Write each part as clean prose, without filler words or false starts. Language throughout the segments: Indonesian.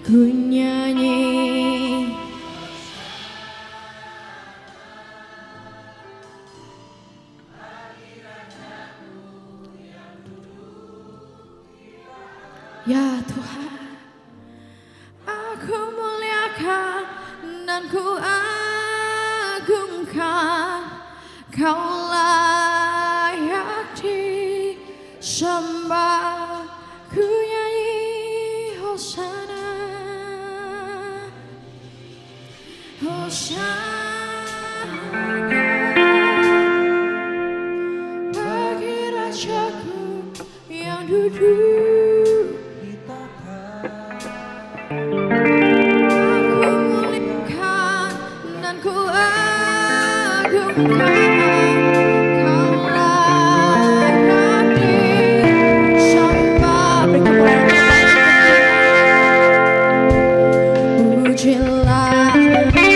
ku nyanyi. Ya Tuhan, aku muliakan dan ku agungkan, Kau layak disembah, ku nyanyi Hosana, Hosana bagi Rajaku yang duduk di tahta. Aku muliakan dan ku agungkan, Kau layak disembah. Pujilah aku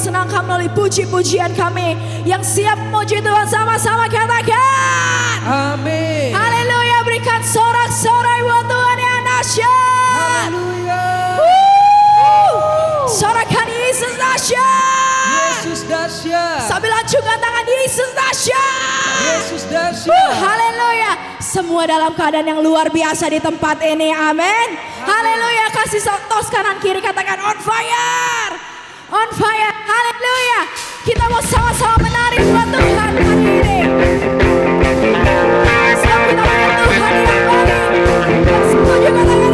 disenangkan melalui puji-pujian kami. Yang siap memuji Tuhan sama-sama katakan Amin. haleluya. Berikan sorak-sorai buat Tuhan yang dahsyat. Haleluya. Sorakan Yesus dahsyat. Yesus dahsyat. Sambil acungkan tangan, Yesus dahsyat. Yesus dahsyat. Haleluya. Semua dalam keadaan yang luar biasa di tempat ini. Amin. Haleluya. Kasih tos kanan kiri, katakan on fire. On fire. Haleluya. Kita mau sama-sama menari buat Tuhan hari ini. Sebab kita punya Tuhan yang baik. Yang setuju katakan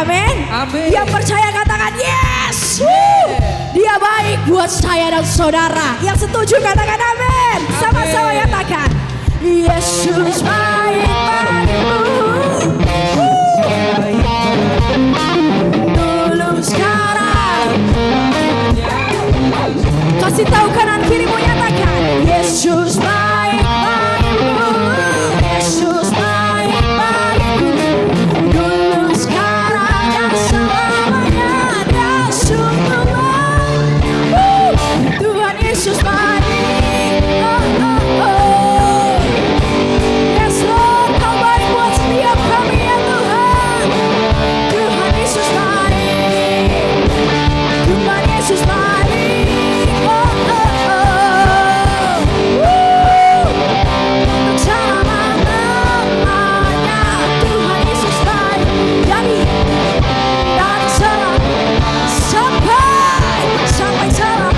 amin. Yang percaya katakan yes. Dia baik buat saya dan saudara. Yang setuju katakan amin. Sama-sama katakan Yesus baik bagimu. Dulu sekarang. Kasih tahu kanan kirimu, nyatakan Yesus baik bagimu. Yesus baik bagimu. Dulu sekarang dan selamanya dan sungguh. Tuhan Yesus baik. Yes Lord, Kau baik buat setiap kami ya Tuhan. Tuhan Yesus baik. Tuhan Yesus baik. Untuk selama-lamanya Tuhan Yesus baik. Dari selam sampai selam.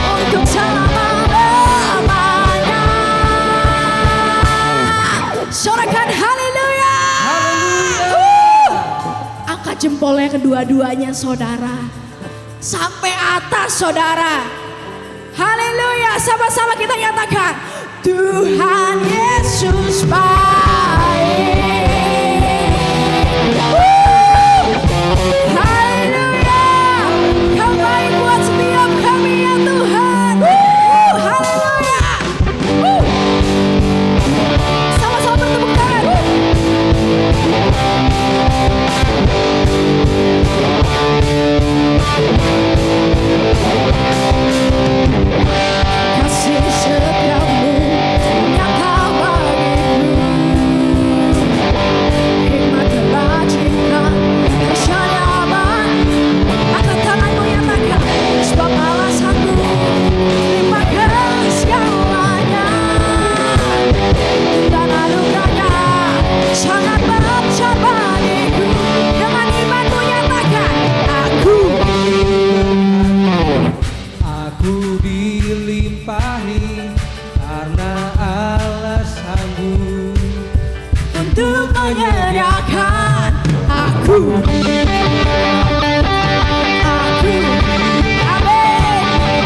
Untuk selama-lamanya. Sorakan haleluya. Angkat jempolnya kedua-duanya saudara. Sampai atas saudara. Haleluya. Sama-sama kita nyatakan Tuhan Yesus baik. Haleluya. Kau baik buat setiap kami ya Tuhan. Haleluya. Sama-sama bertepuk tangan. Kasih setiamu nyata bagiku. menyerahkan aku. Amin.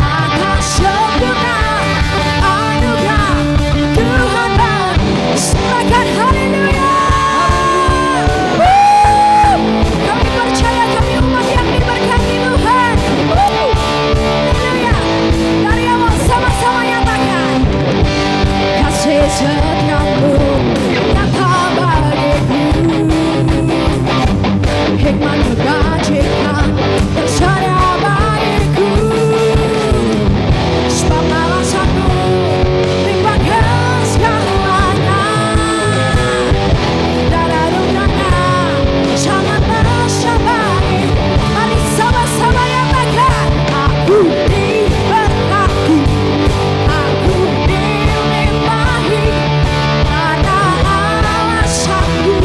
Atas sempurna anugerah Tuhan serahkan. Haleluya. Kami percaya kami umat yang diberkati Tuhan. Haleluya. Dari awal sama-sama nyatakan kasih setiamu nyata bagiku, hikmat kebajikan tersedia bagiku, sebab alasanku limpahkan segalanya, dan anugerahnya sangat besar bagi. Mari sama-sama nyatakan aku diberkati, aku dilimpahi, karena alasanku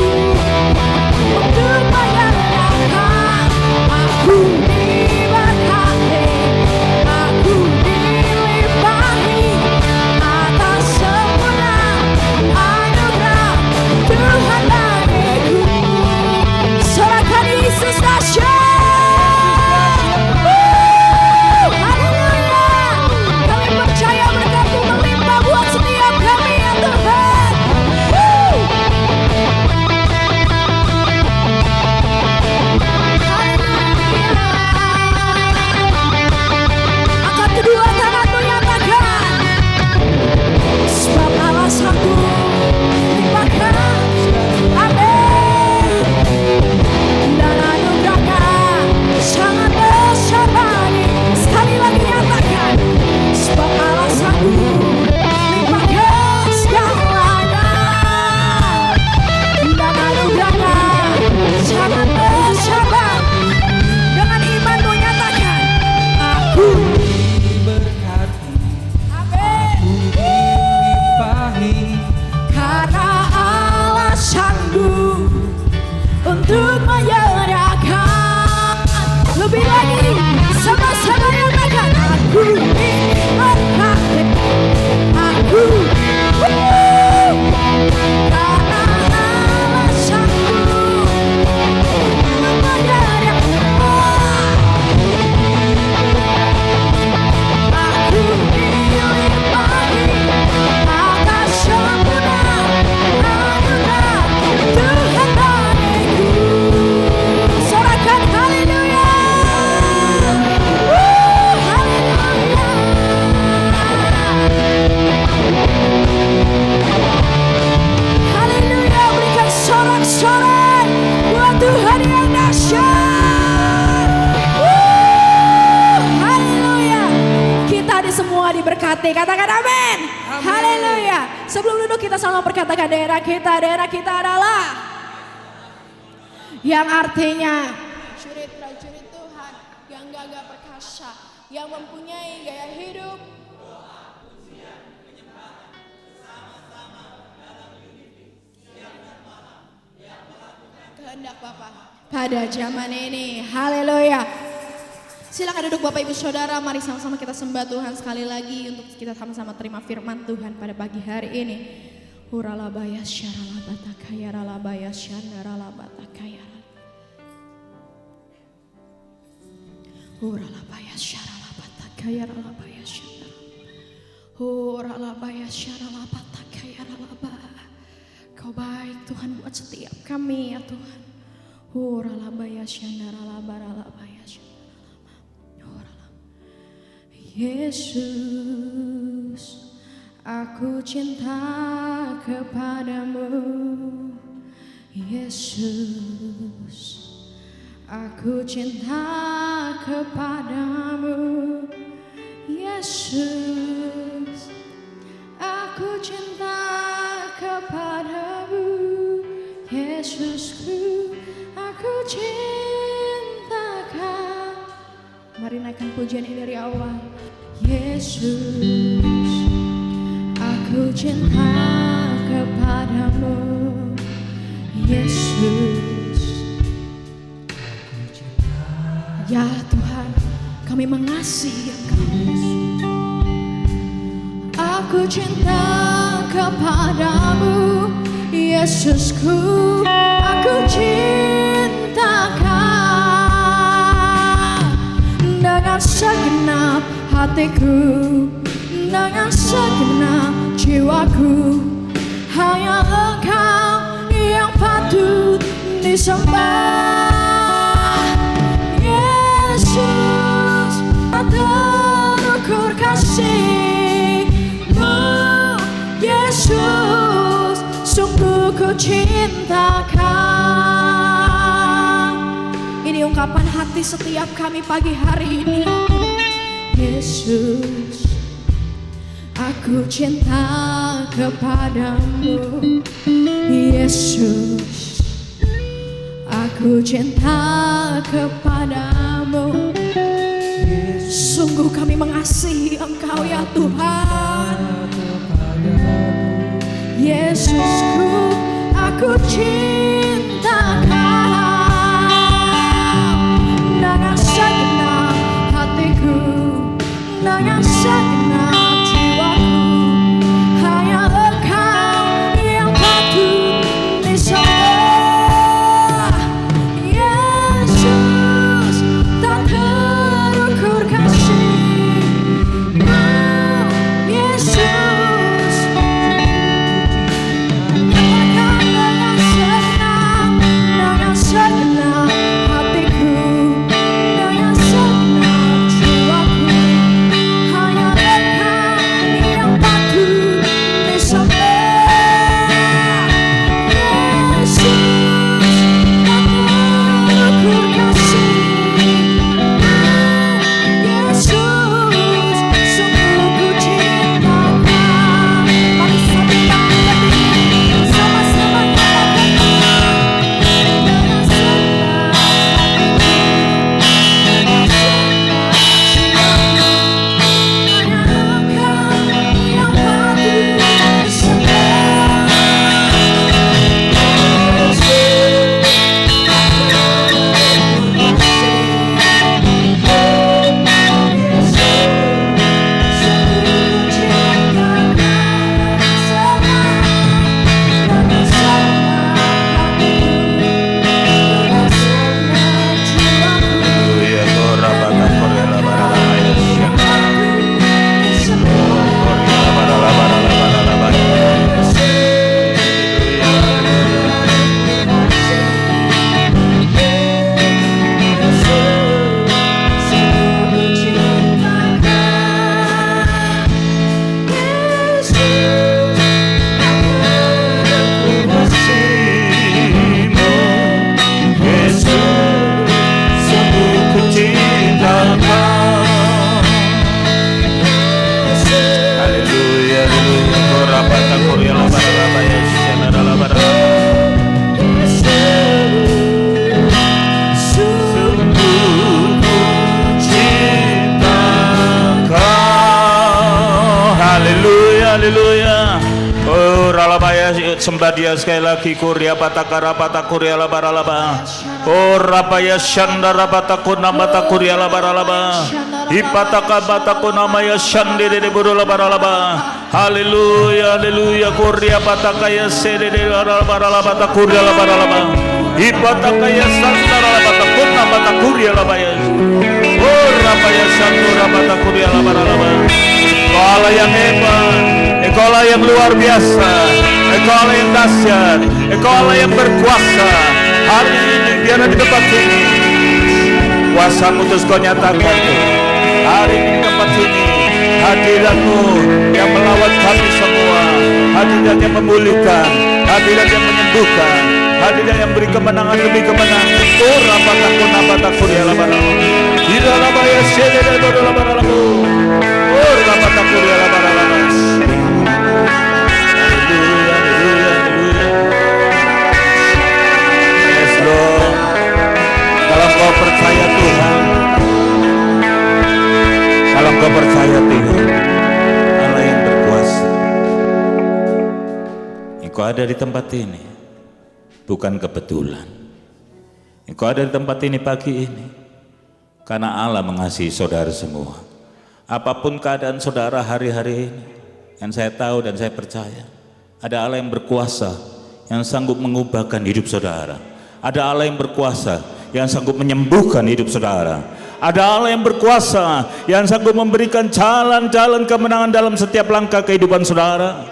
untuk menyerahkan. Aku diberkati, aku dilimpahi atas sempurna anugerah Tuhan bagiku. Serahkan Yesus dahsyat. Haleluya. Kami percaya berkat-Mu melimpah buat setiap kami ya Tuhan. Angkat kedua tanganmu, nyatakan sebab alasanku limpahkan. Amin. Dan anugerahnya sangat besar bagi. Sekali lagi nyatakan sebab alasanku limpahkan segalanya, dan anugerahnya sangat besar bagi. Dengan imanmu nyatakan aku. Berkati, Amin. limpahi, Karena alasanku untuk menyerahkan. Lebih lagi sama-sama nyatakan aku diberkati, aku karena alasanku untuk menyerahkan. Aku dilimpahi atas sempurna anugerah Tuhan bagiku. Sorakan haleluya. Haleluya. Haleluya. Berikan sorak-sorai buat Tuhan yang dahsyat. Haleluya. Kita di semua diberkati. Katakan amin. Haleluya. Sebelum duduk kita sama perkatakan daerah kita adalah yang artinya prajurit Tuhan yang gagah perkasa, yang mempunyai gaya hidup kehendak Bapa pada zaman ini. Haleluya. Silakan duduk Bapak Ibu Saudara, mari sama-sama kita sembah Tuhan sekali lagi untuk kita sama-sama terima firman Tuhan pada pagi hari ini. Huralabaya syaralabatakaya ralabaya syandaralabatakaya. Huralabaya syaralabatakaya ralabaya syandar. Huralabaya syaralabatakaya ralaba. Kau baik Tuhan buat setiap kami ya Tuhan. Huralabaya syandaralabaralabaya syandar. Yesus, aku cinta kepadamu. Yesus, aku cinta kepadamu. Yesus, aku cinta kepadamu. Yesusku, aku cintakan. Mari naikkan pujian ini dari awal. Yesus, aku cinta kepadamu. Yesus, ya Tuhan, kami mengasihi Engkau. Aku cinta kepadamu. Yesusku, aku cinta Kau dengan segenap hatiku, dengan segenap jiwaku. Hanya Engkau yang patut disembah. Yesus, tak terukur kasih-Mu. Yesus, sungguh ku cinta Kau. Ini ungkapan hati setiap kami pagi hari ini. Yesus, aku cinta kepadamu. Yesus, aku cinta kepadamu. Sungguh kami mengasihi Engkau ya Tuhan. Yesusku, aku cinta Kau dengan segenap hatiku, dengan segenap jiwaku. Hanya Engkau yang patut disembah. Yesus, tak terukur kasih-Mu. Yesus, katakan dengan segenap hatiku, dengan segenap jiwaku. Hanya Engkau yang patut disembah. Yesus, tak terukur kasih-Mu. Yesus, sungguh ku cinta Kau. Mari satukan hati sama-sama katakan dengan segenap hatiku, dengan segenap jiwaku. Hanya Engkau yang patut disembah. Haleluya. Oh ralabaya sembah Dia sekali lagi. Kuria patakara patakuria labaralaba. Oh rabaya shandara patakuna batakuria labaralaba. Ipataka batakuna maya shandere de buru labaralaba. Haleluya, haleluya. Kuria patakaya sede de labaralaba takuria labaralaba. Ipatakaya shandara patakuna batakuria labaya. Oh rabaya shandara patakuria labaralaba. Engkau Allah yang hebat, Engkau Allah yang luar biasa, Engkau Allah yang dahsyat, Engkau Allah yang berkuasa. Hari ini biar di tempat ini kuasa-Mu terus Kau nyatakan Tuhan. Hari ini di tempat ini hadirat-Mu yang melawat kami semua, hadirat yang memulihkan, hadirat yang menyembuhkan, hadirat yang beri kemenangan demi kemenangan. Oh rapatakun napatakun ya labaralamu, ila labaya sede dan bodo labaralamu. Oh rapatakun ya labaralamu. Haleluya, haleluya, haleluya. Yes Lord. Kalau Kau percaya Tuhan, kalau Kau percaya Tuhan, Allah yang berkuasa. Engkau ada di tempat ini bukan kebetulan. Engkau ada di tempat ini pagi ini karena Allah mengasihi saudara semua. Apapun keadaan saudara hari-hari ini, yang saya tahu dan saya percaya, ada Allah yang berkuasa yang sanggup mengubahkan hidup saudara. Ada Allah yang berkuasa yang sanggup menyembuhkan hidup saudara. Ada Allah yang berkuasa yang sanggup memberikan jalan-jalan kemenangan dalam setiap langkah kehidupan saudara.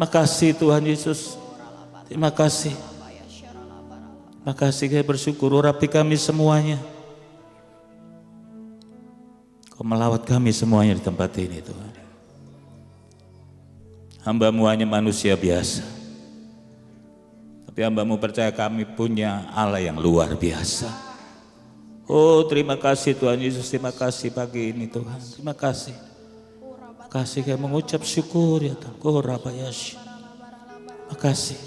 Makasih Tuhan Yesus. Terima kasih. Makasih, kami bersyukur. Urapi kami semuanya. Kau melawat kami semuanya di tempat ini Tuhan. Hamba-Mu hanya manusia biasa, tapi hamba-Mu percaya kami punya Allah yang luar biasa. Oh terima kasih Tuhan Yesus, terima kasih pagi ini Tuhan. Terima kasih. Kasih kami mengucap syukur ya Tuhan. Oh Rabayash. Makasih.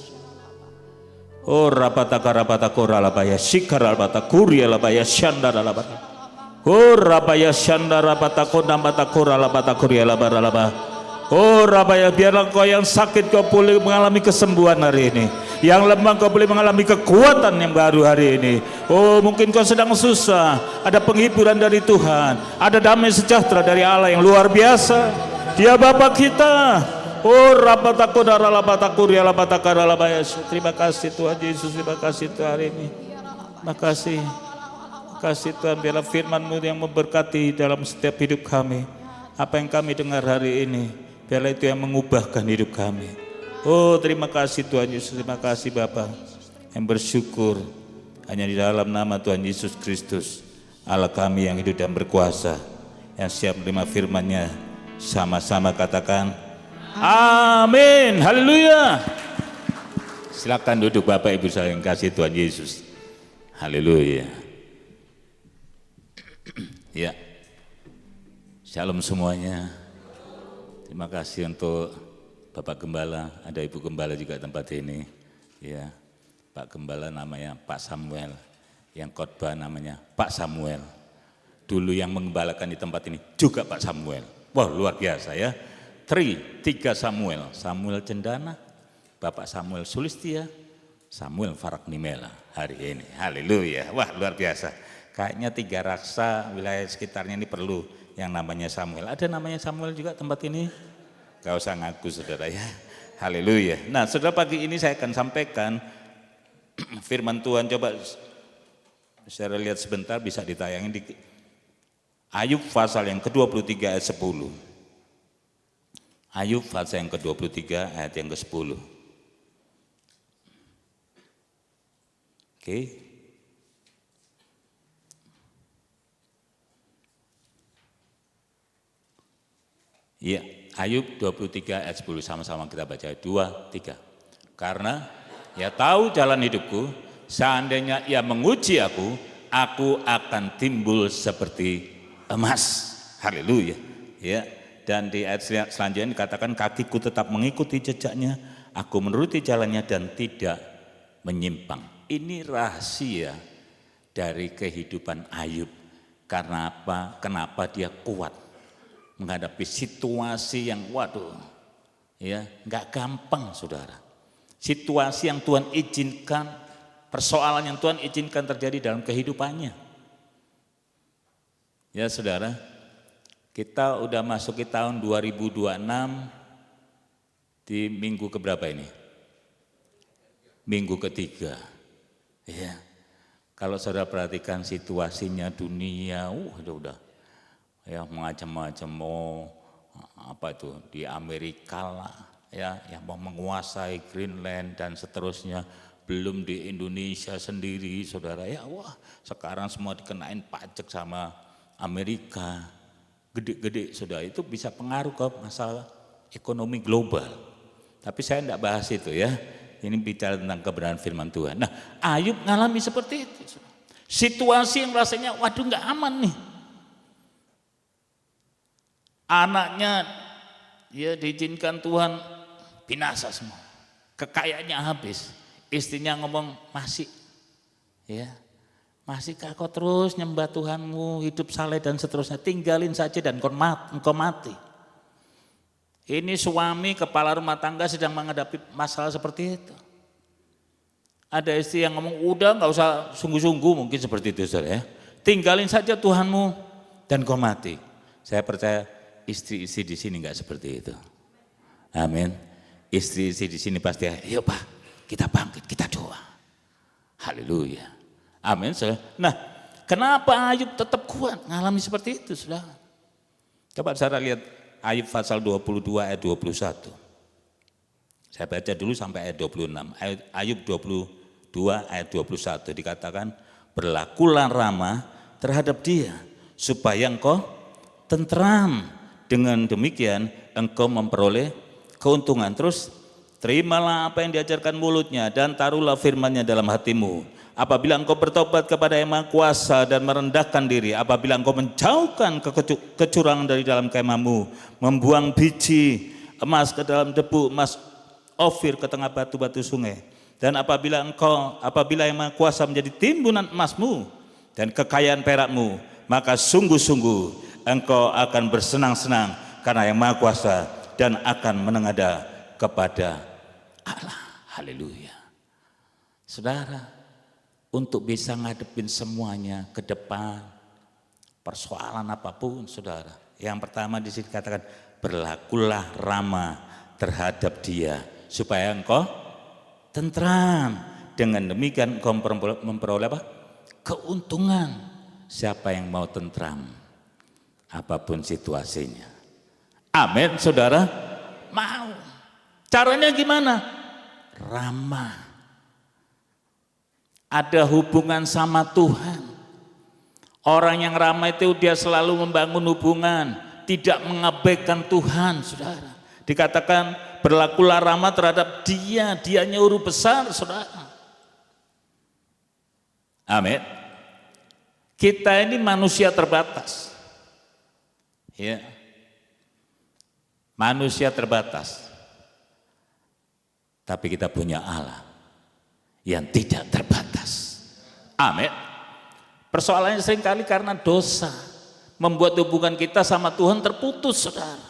Oh Rabatakarabatakora labaya Shikarabatakuria labaya Shandara labaya. Oh Rabaya Shandara Batakona Batakora labatakuria labaralaba. Oh Rabaya, biarlah kau yang sakit kau boleh mengalami kesembuhan hari ini. Yang lemah kau boleh mengalami kekuatan yang baru hari ini. Oh mungkin kau sedang susah, ada penghiburan dari Tuhan, ada damai sejahtera dari Allah yang luar biasa. Dia Bapa kita. Oh Rabatakodara labatakuria labatakara labaya. Terima kasih Tuhan Yesus, terima kasih Tuhan hari ini. Terima kasih. Kasih Tuhan, biarlah firman-Mu yang memberkati dalam setiap hidup kami. Apa yang kami dengar hari ini, biarlah itu yang mengubahkan hidup kami. Oh terima kasih Tuhan Yesus, terima kasih Bapa. Yang bersyukur hanya di dalam nama Tuhan Yesus Kristus, Allah kami yang hidup dan berkuasa, yang siap menerima firman-Nya. Sama-sama katakan amin. Haleluya. Silakan duduk Bapak Ibu saya yang kasih Tuhan Yesus. Haleluya. Ya, shalom semuanya. Terima kasih untuk Bapak Gembala, ada Ibu Gembala juga tempat ini. Ya, Pak Gembala namanya Pak Samuel, yang khotbah namanya Pak Samuel. Dulu yang menggembalakan di tempat ini juga Pak Samuel. Wah luar biasa ya. Tiga Samuel, Samuel Cendana, Bapak Samuel Sulistia, Samuel Faraknimela hari ini. Haleluya, wah luar biasa. Kayaknya 3 raksa wilayah sekitarnya ini perlu yang namanya Samuel. Ada namanya Samuel juga tempat ini? Gak usah ngaku saudara ya. Haleluya. Nah saudara, pagi ini saya akan sampaikan firman Tuhan. Coba saudara lihat sebentar, bisa ditayangin di Ayub pasal yang ke-23 ayat 10. Ayub pasal yang ke-23 ayat yang ke-10. Oke. Iya, Ayub 23 ayat 10, sama-sama kita baca 2, 3. Karena ia tahu jalan hidupku, seandainya ia menguji aku akan timbul seperti emas. Haleluya. Ya, dan di ayat selanjutnya dikatakan kakiku tetap mengikuti jejaknya, aku menuruti jalannya dan tidak menyimpang. Ini rahasia dari kehidupan Ayub. Karena apa? Kenapa dia kuat menghadapi situasi yang waduh ya nggak gampang saudara. Situasi yang Tuhan izinkan, persoalan yang Tuhan izinkan terjadi dalam kehidupannya. Ya saudara, kita udah masuk ke tahun 2026 di minggu keberapa ini? Minggu ketiga. Ya, kalau saudara perhatikan situasinya dunia, udah ya macam-macam, mau apa itu di Amerika lah ya yang mau menguasai Greenland dan seterusnya, belum di Indonesia sendiri saudara ya. Wah sekarang semua dikenain pajak sama Amerika gede-gede saudara, itu bisa pengaruh ke masalah ekonomi global. Tapi saya tidak bahas itu ya, ini bicara tentang kebenaran firman Tuhan. Nah Ayub ngalami seperti itu, situasi yang rasanya waduh nggak aman nih. Anaknya ya diizinkan Tuhan binasa semua, kekayaannya habis, istrinya ngomong masih kau terus nyembah Tuhanmu, hidup saleh dan seterusnya, tinggalin saja dan engkau mati. Ini suami kepala rumah tangga sedang menghadapi masalah seperti itu. Ada istri yang ngomong udah nggak usah sungguh-sungguh, mungkin seperti itu saudara ya, tinggalin saja Tuhanmu dan kau mati. Saya percaya istri-istri di sini nggak seperti itu. Amin. Istri-istri di sini pasti, ayo Pak, kita bangkit, kita doa. Haleluya. Amin. Nah, kenapa Ayub tetap kuat ngalami seperti itu, saudara? Coba saudara lihat Ayub pasal 22 ayat 21. Saya baca dulu sampai ayat 26. Ayub 22 ayat 21 dikatakan, berlakulah ramah terhadap dia supaya engkau tentram. Dengan demikian engkau memperoleh keuntungan. Terus terimalah apa yang diajarkan mulutnya dan taruhlah firman-Nya dalam hatimu. Apabila engkau bertobat kepada Yang Maha Kuasa dan merendahkan diri, apabila engkau menjauhkan kecurangan dari dalam kemahmu, membuang biji emas ke dalam debu, emas Ofir ke tengah batu-batu sungai, dan apabila Yang Maha Kuasa menjadi timbunan emasmu dan kekayaan perakmu, maka sungguh-sungguh engkau akan bersenang-senang karena Yang Maha Kuasa dan akan menengadah kepada Allah. Haleluya. Saudara, untuk bisa ngadepin semuanya ke depan, persoalan apapun, saudara. Yang pertama di sini katakan, berlakulah ramah terhadap dia supaya engkau tentram. Dengan demikian engkau memperoleh apa? Keuntungan. Siapa yang mau tentram? Apapun situasinya. Amin, saudara. Mau. Caranya gimana? Ramah. Ada hubungan sama Tuhan. Orang yang ramah itu dia selalu membangun hubungan, tidak mengabaikan Tuhan, saudara. Dikatakan berlakulah ramah terhadap dia, dianya huruf besar, saudara. Amin. Kita ini manusia terbatas. Ya. Manusia terbatas. Tapi kita punya Allah yang tidak terbatas. Amin. Persoalannya seringkali karena dosa membuat hubungan kita sama Tuhan terputus, saudara.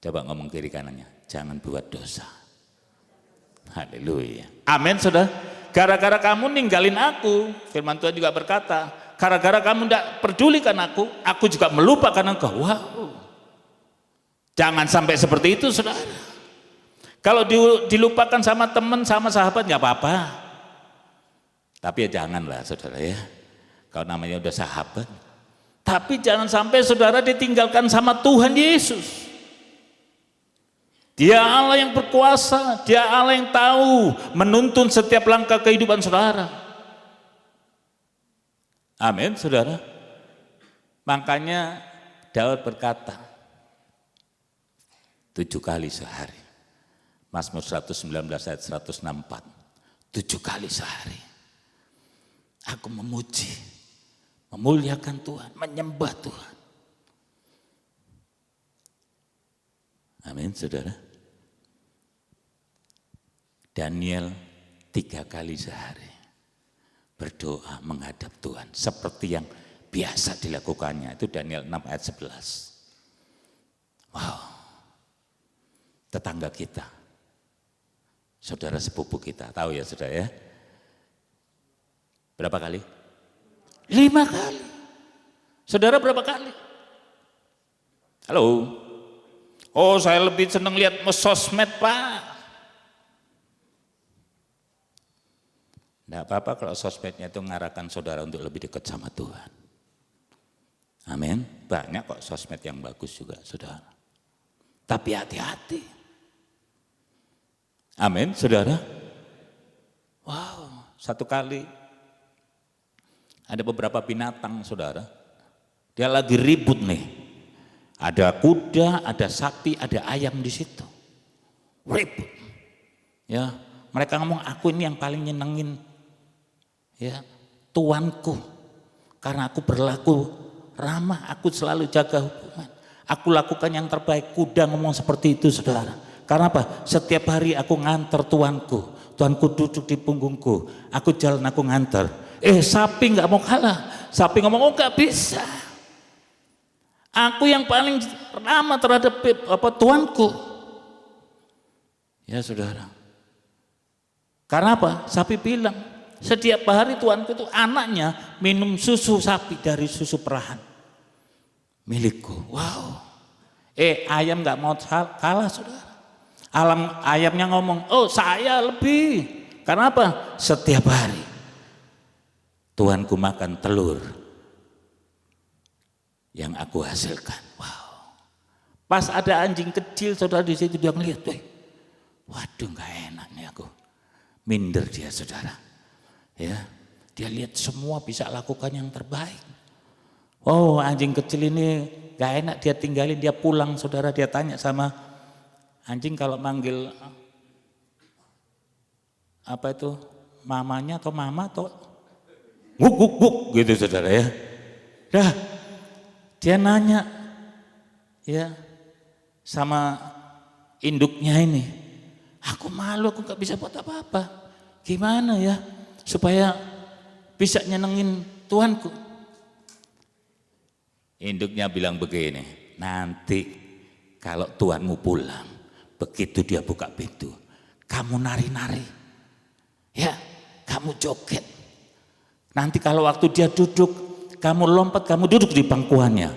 Coba ngomong kiri kanannya, jangan buat dosa. Haleluya. Amin, saudara. Gara-gara kamu ninggalin aku, firman Tuhan juga berkata, gara-gara kamu tidak pedulikan aku juga melupakan engkau. Wow. Jangan sampai seperti itu, saudara. Kalau dilupakan sama teman, sama sahabat nggak apa-apa. Tapi ya janganlah, saudara ya. Kalau namanya udah sahabat. Tapi jangan sampai saudara ditinggalkan sama Tuhan Yesus. Dia Allah yang berkuasa, dia Allah yang tahu menuntun setiap langkah kehidupan saudara. Amin, saudara. Makanya Daud berkata 7 kali sehari. Mazmur 119 ayat 164. 7 kali sehari. Aku memuji, memuliakan Tuhan, menyembah Tuhan. Amin, saudara. Daniel 3 kali sehari berdoa menghadap Tuhan seperti yang biasa dilakukannya. Itu Daniel 6 ayat 11. Wow. Tetangga kita, saudara sepupu kita, tahu ya saudara ya? Berapa kali? 5 kali. Saudara berapa kali? Halo? Oh, saya lebih senang lihat sosmed, Pak. Tidak apa-apa kalau sosmednya itu mengarahkan saudara untuk lebih dekat sama Tuhan. Amin. Banyak kok sosmed yang bagus juga, saudara. Tapi hati-hati. Amin, saudara. Wow, 1 kali ada beberapa binatang, saudara. Dia lagi ribut nih. Ada kuda, ada sapi, ada ayam di situ. Ribut. Ya, mereka ngomong, aku ini yang paling nyenengin ya tuanku, karena aku berlaku ramah, aku selalu jaga hubungan, aku lakukan yang terbaik. Kuda ngomong seperti itu, saudara. Karena apa? Setiap hari aku nganter tuanku duduk di punggungku, aku jalan, aku nganter. Sapi nggak mau kalah. Sapi ngomong, oh nggak bisa, aku yang paling ramah terhadap tuanku. Ya saudara. Karena apa? Sapi bilang, setiap hari tuanku itu anaknya minum susu sapi dari susu perahan milikku. Wow, Ayam nggak mau kalah saudara. Ayamnya ngomong, oh saya lebih. Karena apa? Setiap hari Tuhanku makan telur yang aku hasilkan. Wow. Pas ada anjing kecil saudara di situ dia ngeliat, waduh nggak enak nih aku. Minder dia saudara. Ya, dia lihat semua bisa lakukan yang terbaik. Oh anjing kecil ini gak enak dia tinggalin, dia pulang saudara, dia tanya sama anjing kalau manggil apa itu mamanya atau mama atau guk guk guk gitu saudara ya. Dah dia nanya ya sama induknya ini, aku malu, aku gak bisa buat apa-apa, gimana ya supaya bisa nyenengin Tuanku. Induknya bilang begini, nanti kalau Tuanmu pulang, begitu dia buka pintu, kamu nari-nari, ya kamu joget. Nanti kalau waktu dia duduk, kamu lompat, kamu duduk di pangkuannya.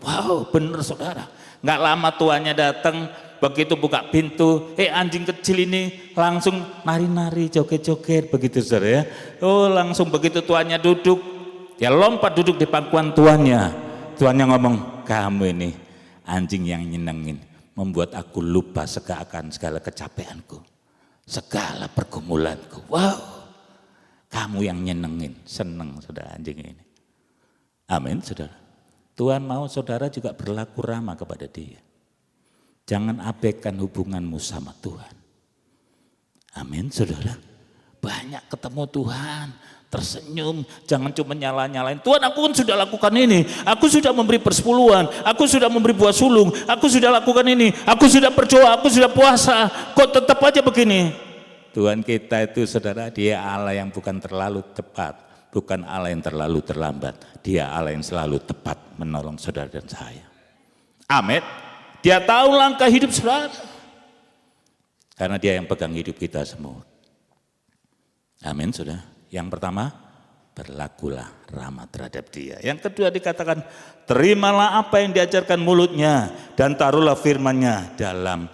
Wow, bener saudara. Nggak lama tuannya datang, begitu buka pintu, anjing kecil ini langsung nari-nari, joget-joget, begitu saudara ya. Oh langsung begitu tuannya duduk, dia lompat duduk di pangkuan tuannya. Tuannya ngomong, kamu ini anjing yang nyenengin, membuat aku lupa akan segala kecapeanku, segala pergumulanku. Wow, kamu yang nyenengin, seneng saudara anjing ini. Amin saudara. Tuhan mau saudara juga berlaku ramah kepada dia. Jangan abaikan hubunganmu sama Tuhan. Amin saudara. Banyak ketemu Tuhan, tersenyum, jangan cuma nyala-nyalain. Tuhan aku kan sudah lakukan ini, aku sudah memberi persepuluhan, aku sudah memberi buah sulung, aku sudah lakukan ini, aku sudah berdoa, aku sudah puasa, kok tetap aja begini. Tuhan kita itu saudara, dia Allah yang bukan terlalu cepat, bukan Allah yang terlalu terlambat, dia Allah yang selalu tepat menolong saudara dan saya. Amin. Dia tahu langkah hidup saudara, karena dia yang pegang hidup kita semua. Amin saudara. Yang pertama, berlakulah ramah terhadap dia. Yang kedua dikatakan, terimalah apa yang diajarkan mulutnya dan taruhlah firman-Nya dalam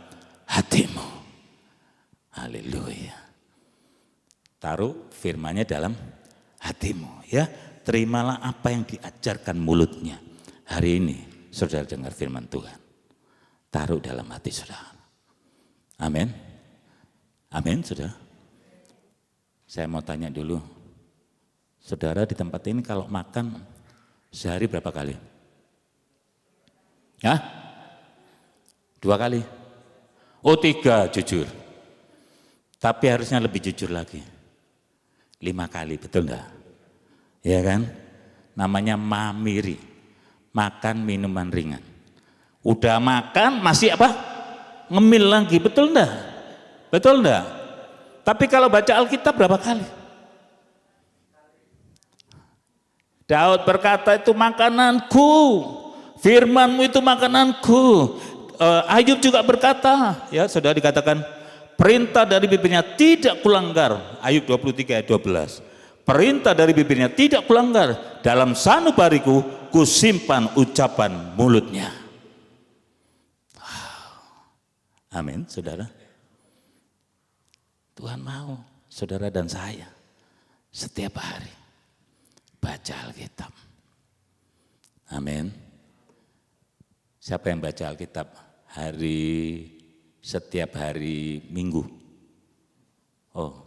hatimu. Haleluya. Taruh firman-Nya dalam hatimu ya. Terimalah apa yang diajarkan mulutnya. Hari ini saudara dengar firman Tuhan, taruh dalam hati saudara. Amin. Amin saudara. Saya mau tanya dulu, saudara di tempat ini kalau makan sehari berapa kali? Hah? 2 kali? Oh 3, jujur. Tapi harusnya lebih jujur lagi. 5 kali, betul enggak? Ya kan? Namanya mamiri, makan minuman ringan. Udah makan masih apa? Ngemil lagi, betul enggak? Betul enggak? Tapi kalau baca Alkitab berapa kali? Daud berkata itu makananku, firman-Mu itu makananku. Ayub juga berkata, ya sudah dikatakan, perintah dari bibirnya tidak kulanggar. Ayub 23 ayat 12. Perintah dari bibirnya tidak kulanggar, dalam sanubariku kusimpan ucapan mulutnya. Wow. Amin saudara. Tuhan mau saudara dan saya setiap hari baca Alkitab. Amin. Siapa yang baca Alkitab setiap hari Minggu? Oh,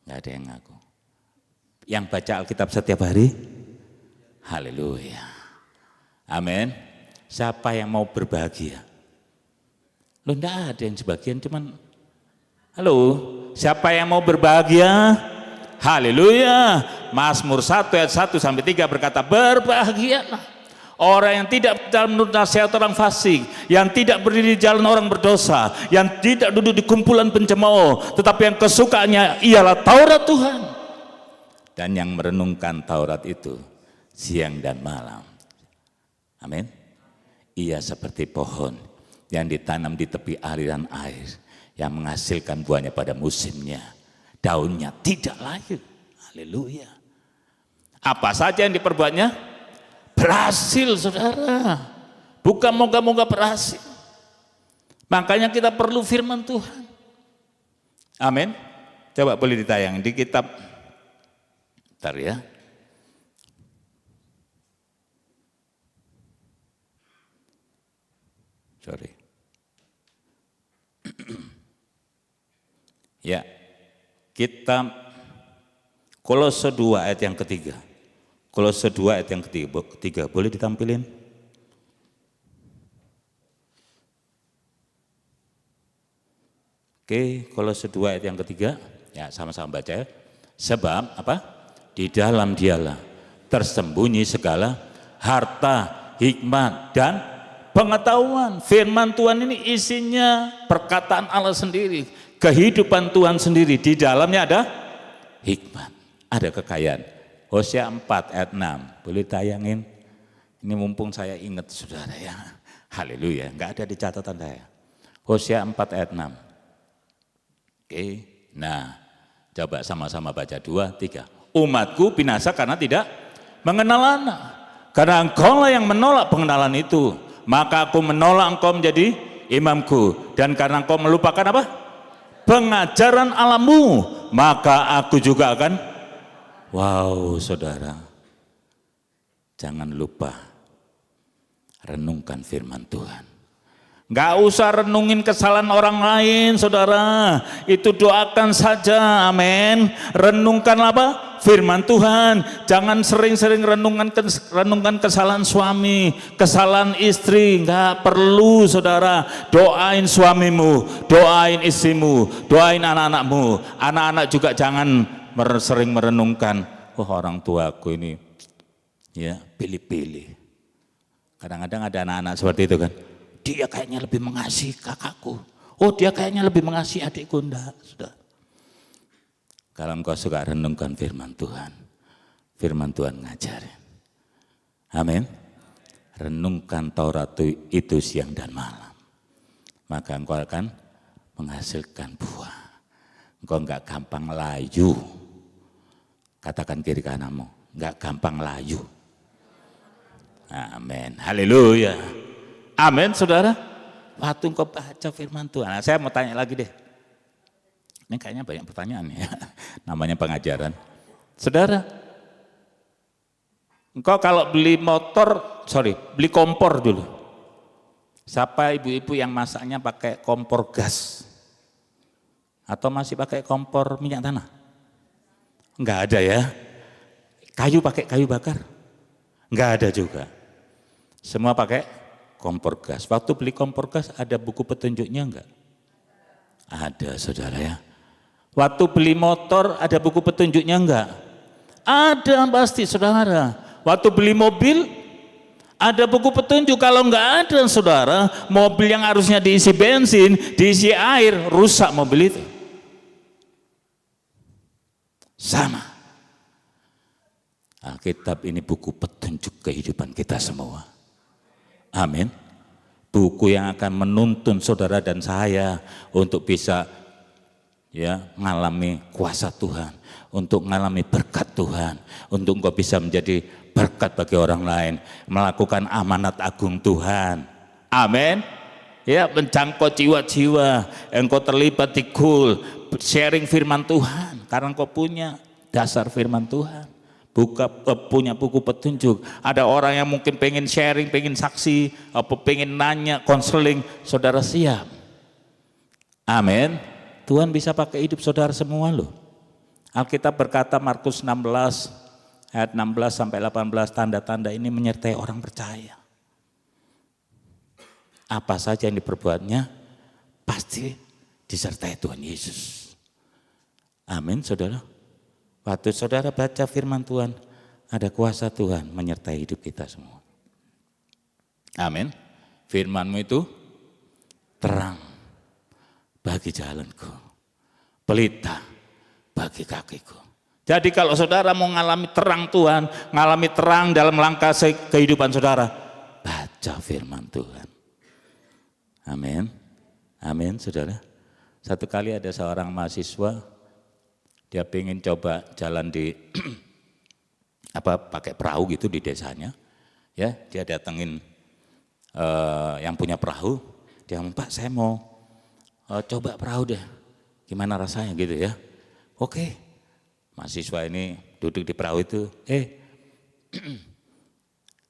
nggak ada yang ngaku. Yang baca Alkitab setiap hari? Haleluya. Amin. Siapa yang mau berbahagia? Loh enggak ada yang sebagian, cuman halo, siapa yang mau berbahagia? Haleluya. Mazmur 1 ayat 1 sampai 3 berkata, berbahagialah orang yang tidak berjalan menurut nasihat orang fasik, yang tidak berdiri di jalan orang berdosa, yang tidak duduk di kumpulan pencemooh, tetapi yang kesukaannya ialah Taurat Tuhan, dan yang merenungkan Taurat itu siang dan malam. Amin. Ia seperti pohon yang ditanam di tepi aliran air, yang menghasilkan buahnya pada musimnya, daunnya tidak layu. Haleluya. Apa saja yang diperbuatnya berhasil saudara. bukan moga-moga berhasil. Makanya kita perlu firman Tuhan. Amin. Coba boleh ditayang di kitab, bentar ya. Sorry. Ya, kitab Kolose 2 ayat yang ketiga. Kolose 2 ayat yang ketiga. Boleh ditampilin? Oke, Kolose 2 ayat yang ketiga. Ya, sama-sama baca ya. Sebab apa? Di dalam dialah tersembunyi segala harta, hikmat, dan pengetahuan. Firman Tuhan ini isinya perkataan Allah sendiri, kehidupan Tuhan sendiri. Di dalamnya ada hikmat, ada kekayaan. Hosea 4 ayat 6, boleh tayangin? Ini mumpung saya ingat saudara ya. Haleluya, enggak ada di catatan saya. Hosea 4 ayat 6. Oke, nah coba sama-sama baca 2, 3. Umatku binasa karena tidak mengenal anak. Karena engkaulah yang menolak pengenalan itu, maka aku menolak engkau menjadi imamku. Dan karena engkau melupakan apa? Pengajaran Allahmu, maka aku juga akan. Wow saudara, jangan lupa renungkan firman Tuhan. Gak usah renungin kesalahan orang lain saudara, itu doakan saja, amin. Renungkan apa? Firman Tuhan. Jangan sering-sering renungkan kesalahan suami, kesalahan istri. Gak perlu saudara. Doain suamimu, doain istrimu, doain anak-anakmu. Anak-anak juga jangan sering merenungkan, oh orang tuaku ini ya pilih-pilih. Kadang-kadang ada anak-anak seperti itu kan. Dia kayaknya lebih mengasihi kakakku. Oh dia kayaknya lebih mengasihi adikku. Enggak, sudah. Kalau engkau suka renungkan firman Tuhan, firman Tuhan ngajarin. Amin. Renungkan Taurat itu siang dan malam. Maka engkau akan menghasilkan buah. Engkau enggak gampang layu. Katakan kiri kananmu, enggak gampang layu. Amin. Haleluya. Amin saudara. Waktu engkau baca firman Tuhan. Nah, saya mau tanya lagi deh. Ini kayaknya banyak pertanyaan ya. Namanya pengajaran. Saudara, engkau kalau beli beli kompor dulu. Siapa ibu-ibu yang masaknya pakai kompor gas? Atau masih pakai kompor minyak tanah? Enggak ada ya. Pakai kayu bakar? Enggak ada juga. Semua pakai kompor gas. Waktu beli kompor gas ada buku petunjuknya enggak? Ada saudara ya. Waktu beli motor ada buku petunjuknya enggak? Ada pasti saudara. Waktu beli mobil ada buku petunjuk. Kalau enggak ada saudara, mobil yang harusnya diisi bensin, diisi air, rusak mobil itu. Sama. Alkitab ini buku petunjuk kehidupan kita semua. Amin. Buku yang akan menuntun saudara dan saya untuk bisa ya mengalami kuasa Tuhan, untuk mengalami berkat Tuhan, untuk engkau bisa menjadi berkat bagi orang lain, melakukan amanat agung Tuhan. Amin. Ya, menjangkau jiwa-jiwa, engkau terlibat di goal, sharing firman Tuhan, karena engkau punya dasar firman Tuhan. Punya buku petunjuk. Ada orang yang mungkin pengen sharing, pengen saksi, pengen nanya, konseling, saudara siap. Amin. Tuhan bisa pakai hidup saudara semua loh. Alkitab berkata Markus 16 ayat 16 sampai 18, tanda-tanda ini menyertai orang percaya. Apa saja yang diperbuatnya pasti disertai Tuhan Yesus. Amin saudara. Waktu saudara baca firman Tuhan, ada kuasa Tuhan menyertai hidup kita semua. Amin. Firman-Mu itu terang bagi jalanku, pelita bagi kakiku. Jadi kalau saudara mau mengalami terang Tuhan, mengalami terang dalam langkah kehidupan saudara, baca firman Tuhan. Amin. Amin saudara. Satu kali ada seorang mahasiswa, dia pengen coba jalan di pakai perahu gitu di desanya, ya dia datengin yang punya perahu, dia ngomong, Pak saya mau coba perahu deh, gimana rasanya gitu ya. Oke, mahasiswa ini duduk di perahu itu,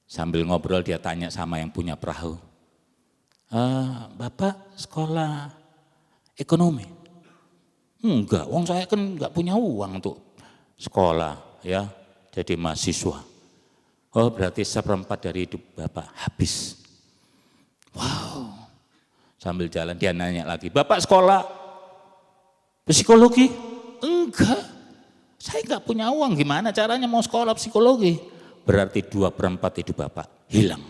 sambil ngobrol dia tanya sama yang punya perahu, Bapak sekolah ekonomi? Enggak, wong saya kan enggak punya uang untuk sekolah ya, jadi mahasiswa. Oh berarti 1/4 dari hidup Bapak habis. Wow, sambil jalan dia nanya lagi, Bapak sekolah psikologi? Enggak, saya enggak punya uang, gimana caranya mau sekolah psikologi? Berarti 2/4 hidup Bapak hilang.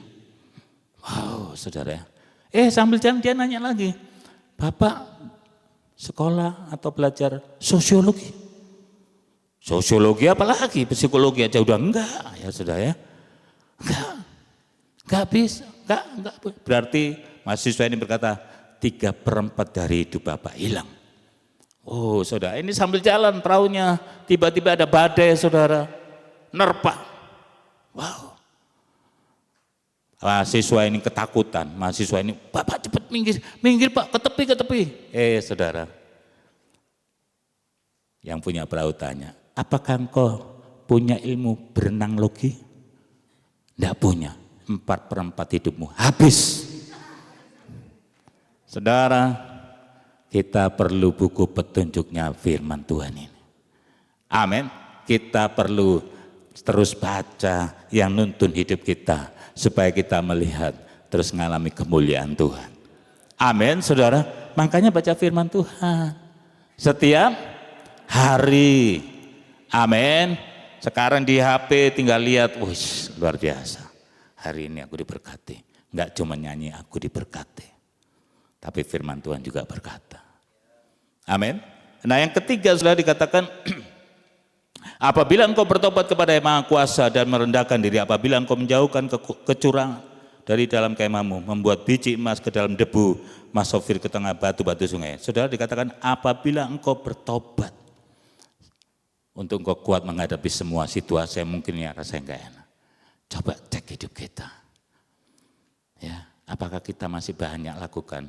Wow saudara ya. Sambil jalan dia nanya lagi, Bapak sekolah atau belajar sosiologi? Sosiologi apalagi, psikologi aja udah enggak ya saudara ya. Enggak bisa, enggak. Berarti mahasiswa ini berkata 3/4 dari hidup Bapak hilang. Oh saudara, ini sambil jalan perahunya, tiba-tiba ada badai saudara, nerpa. Wow. Mahasiswa ini ketakutan, mahasiswa ini, Bapak cepat minggir Pak, ke tepi. Saudara, yang punya perahu tanya, apakah engkau punya ilmu berenang logi? Tidak punya, 4/4 hidupmu habis. Saudara, kita perlu buku petunjuknya firman Tuhan ini. Amin. Kita perlu terus baca yang nuntun hidup kita supaya kita melihat terus mengalami kemuliaan Tuhan. Amin, saudara. Makanya baca firman Tuhan setiap hari. Amin. Sekarang di HP tinggal lihat, wih luar biasa. Hari ini aku diberkati. Enggak cuma nyanyi aku diberkati, tapi firman Tuhan juga berkata. Amin. Nah yang ketiga sudah dikatakan, apabila engkau bertobat kepada Yang Maha Kuasa dan merendahkan diri, apabila engkau menjauhkan kecurangan dari dalam kemahmu, membuat biji emas ke dalam debu, emas sofir ke tengah batu-batu sungai. Saudara dikatakan apabila engkau bertobat, untuk engkau kuat menghadapi semua situasi yang mungkin ya rasanya enggak enak. Coba cek hidup kita. Ya, apakah kita masih banyak lakukan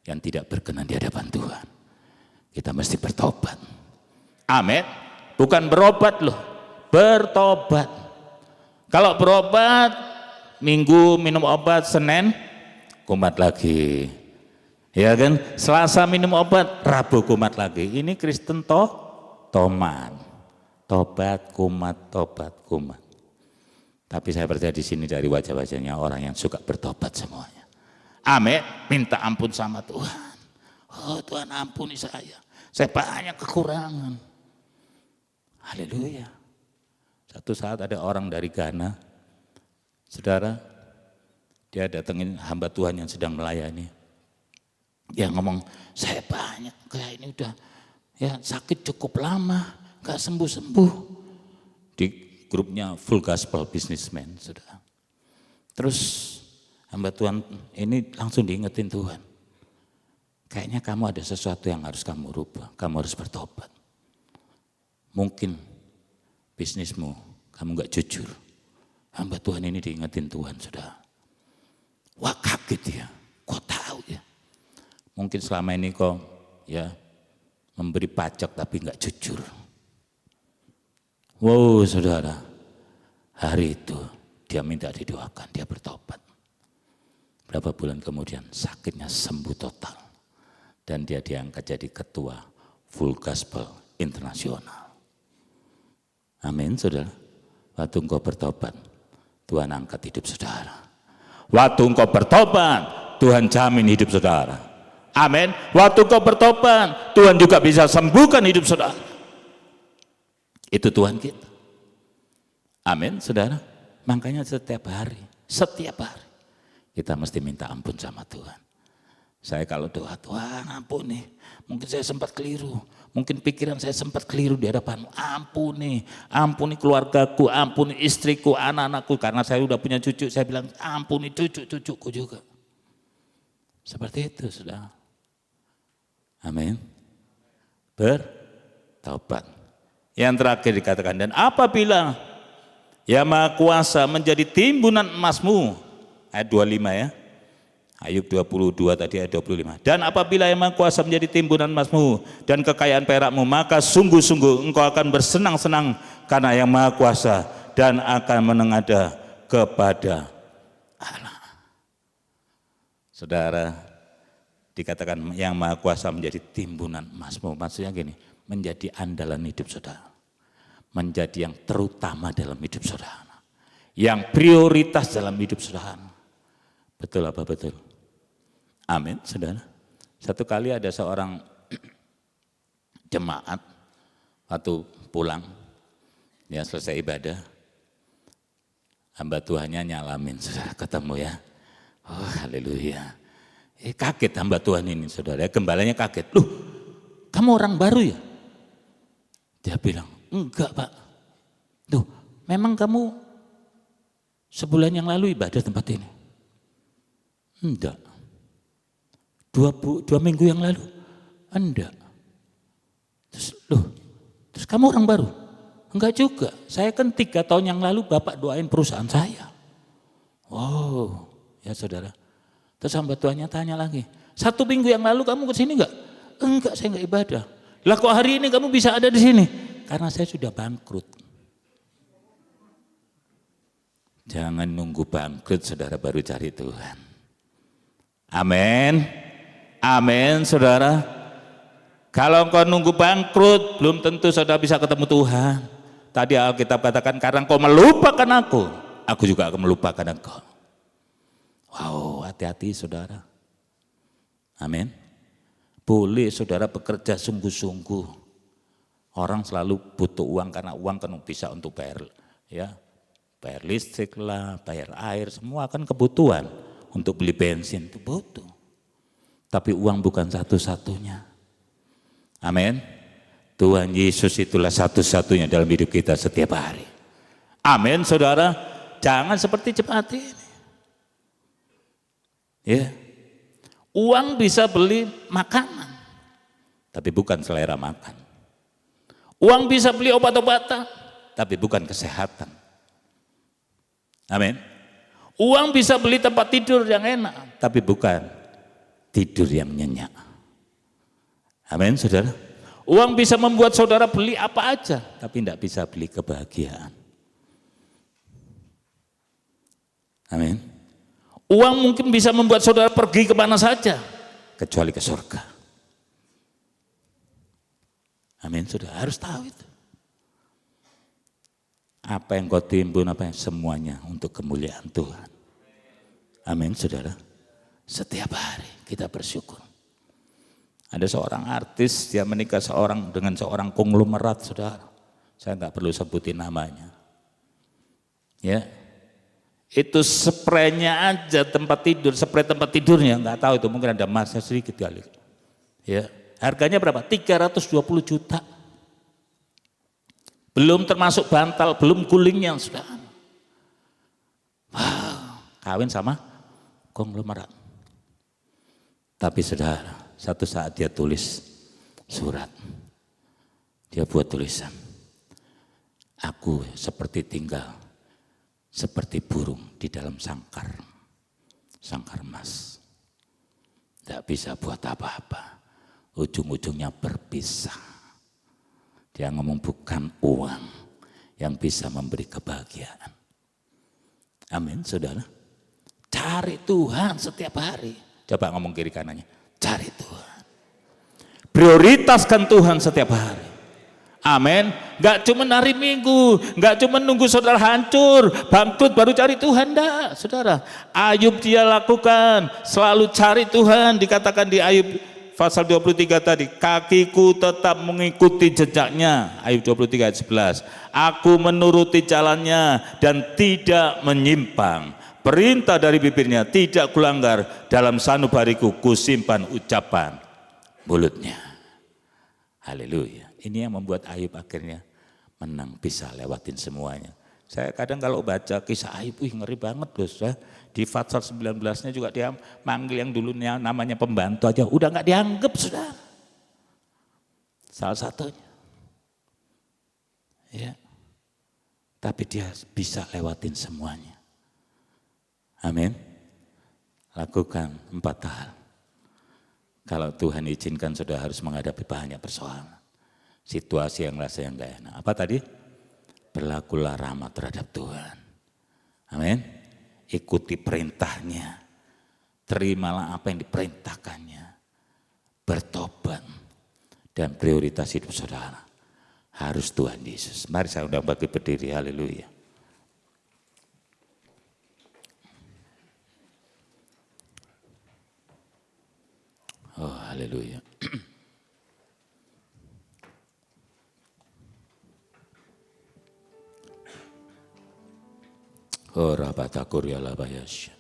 yang tidak berkenan di hadapan Tuhan? Kita mesti bertobat. Amin. Bukan berobat loh, bertobat. Kalau berobat, Minggu minum obat, Senin kumat lagi. Ya kan? Selasa minum obat, Rabu kumat lagi. Ini Kristen tomat. Tobat, kumat. Tapi saya percaya di sini dari wajah-wajahnya orang yang suka bertobat semuanya. Amin. Minta ampun sama Tuhan. Oh Tuhan ampuni saya banyak kekurangan. Haleluya. Satu saat ada orang dari Ghana, saudara, dia datengin hamba Tuhan yang sedang melayani. Dia ngomong, saya banyak, kayak ini udah ya sakit cukup lama, gak sembuh-sembuh. Di grupnya Full Gospel Businessman, saudara. Terus hamba Tuhan ini langsung diingetin Tuhan. Kayaknya kamu ada sesuatu yang harus kamu rubah, kamu harus bertobat. Mungkin bisnismu, kamu gak jujur. Hamba Tuhan ini diingetin Tuhan, saudara. Wah kaget dia, kok tahu ya. Mungkin selama ini kok ya memberi pajak tapi gak jujur. Wow saudara, hari itu dia minta didoakan, dia bertobat. Berapa bulan kemudian sakitnya sembuh total. Dan dia diangkat jadi ketua Full Gospel Internasional. Amin saudara. Waktu engkau bertobat, Tuhan angkat hidup saudara. Waktu engkau bertobat, Tuhan jamin hidup saudara. Amin. Waktu engkau bertobat, Tuhan juga bisa sembuhkan hidup saudara. Itu Tuhan kita. Amin saudara. Makanya setiap hari kita mesti minta ampun sama Tuhan. Saya kalau doa, Tuhan ampuni, mungkin saya sempat keliru, mungkin pikiran saya sempat keliru di hadapan-Mu. Ampuni keluargaku, ampuni istriku, anak-anakku, karena saya udah punya cucu, saya bilang ampuni cucu-cucuku juga. Seperti itu sudah. Amin. Bertobat. Yang terakhir dikatakan, dan apabila Yang Maha Kuasa menjadi timbunan emasmu, ayat 25 ya, Ayub 22 tadi ayat 25. Dan apabila Yang Maha Kuasa menjadi timbunan emasmu dan kekayaan perakmu, maka sungguh-sungguh engkau akan bersenang-senang karena Yang Maha Kuasa dan akan menengadah kepada Allah. Saudara, dikatakan Yang Maha Kuasa menjadi timbunan emasmu, maksudnya gini, menjadi andalan hidup saudara, menjadi yang terutama dalam hidup saudara, yang prioritas dalam hidup saudara. Betul apa betul? Amin, saudara. Satu kali ada seorang jemaat waktu pulang, ya selesai ibadah, hamba Tuhannya nyalamin, saudara, ketemu ya. Oh haleluya. Kaget hamba Tuhan ini, saudara, gembalanya kaget. Loh, kamu orang baru ya? Dia bilang, enggak Pak. Tuh, memang kamu sebulan yang lalu ibadah tempat ini? Enggak. Dua minggu yang lalu? Enggak. Terus kamu orang baru? Enggak juga. Saya kan 3 tahun yang lalu Bapak doain perusahaan saya. Wow, ya saudara. Terus hamba Tuhannya tanya lagi, 1 minggu yang lalu kamu ke sini enggak? Enggak, saya enggak ibadah. Lah kok hari ini kamu bisa ada di sini? Karena saya sudah bangkrut. Jangan nunggu bangkrut saudara baru cari Tuhan. Amin. Amin saudara. Kalau engkau nunggu bangkrut, belum tentu saudara bisa ketemu Tuhan. Tadi Alkitab katakan, karena engkau melupakan aku juga akan melupakan engkau. Wow, hati-hati saudara. Amin. Boleh saudara bekerja sungguh-sungguh. Orang selalu butuh uang karena uang kan bisa untuk bayar, ya, bayar listrik lah, bayar air, semua kan kebutuhan. Untuk beli bensin itu butuh. Tapi uang bukan satu-satunya. Amin. Tuhan Yesus itulah satu-satunya dalam hidup kita setiap hari. Amin saudara. Jangan seperti jemaat ini. Ya. Uang bisa beli makanan, tapi bukan selera makan. Uang bisa beli obat-obatan, tapi bukan kesehatan. Amin. Uang bisa beli tempat tidur yang enak, tapi bukan tidur yang nyenyak. Amin, saudara. Uang bisa membuat saudara beli apa aja, tapi tidak bisa beli kebahagiaan. Amin. Uang mungkin bisa membuat saudara pergi kemana saja, kecuali ke surga. Amin, saudara, harus tahu itu. Apa yang kau timbun, apa yang semuanya untuk kemuliaan Tuhan. Amin, saudara. Setiap hari kita bersyukur. Ada seorang artis, dia menikah dengan seorang konglomerat, saudara. Saya nggak perlu sebutin namanya. Ya, itu spraynya aja tempat tidur, spray tempat tidurnya nggak tahu itu mungkin ada emasnya sedikit kali. Ya, harganya berapa? 320 juta. Belum termasuk bantal, belum gulingnya sudah. Wow, kawin sama konglomerat. Tapi saudara, satu saat dia tulis surat. Dia buat tulisan. Aku seperti tinggal, seperti burung di dalam sangkar emas. Tidak bisa buat apa-apa. Ujung-ujungnya berpisah. Dia ngomong bukan uang yang bisa memberi kebahagiaan. Amin, saudara. Cari Tuhan setiap hari. Coba ngomong kiri kanannya. Cari Tuhan. Prioritaskan Tuhan setiap hari. Amin. Gak cuma hari Minggu, gak cuma nunggu saudara hancur, bangkrut baru cari Tuhan, enggak, saudara. Ayub dia lakukan, selalu cari Tuhan, dikatakan di Ayub pasal 23 tadi, kakiku tetap mengikuti jejaknya. Ayub 23 ayat 11. Aku menuruti jalannya dan tidak menyimpang. Perintah dari bibirnya tidak kulanggar. Dalam sanubariku kusimpan ucapan mulutnya. Haleluya. Ini yang membuat Ayub akhirnya menang, bisa lewatin semuanya. Saya kadang kalau baca kisah Ayub, ngeri banget loh. Di pasal 19-nya juga dia manggil yang dulunya namanya pembantu aja, udah nggak dianggap sudah. Salah satunya. Ya. Tapi dia bisa lewatin semuanya. Amin. Lakukan 4 hal. Kalau Tuhan izinkan sudah harus menghadapi banyak persoalan. Situasi yang rasanya enggak enak. Apa tadi? Berlakulah ramah terhadap Tuhan. Amin. Ikuti perintahnya. Terimalah apa yang diperintahkannya. Bertobat. Dan prioritas hidup saudara harus Tuhan Yesus. Mari saya undang bagi berdiri. Haleluya. Oh, haleluya. Oh, rabatakur ya labayasya.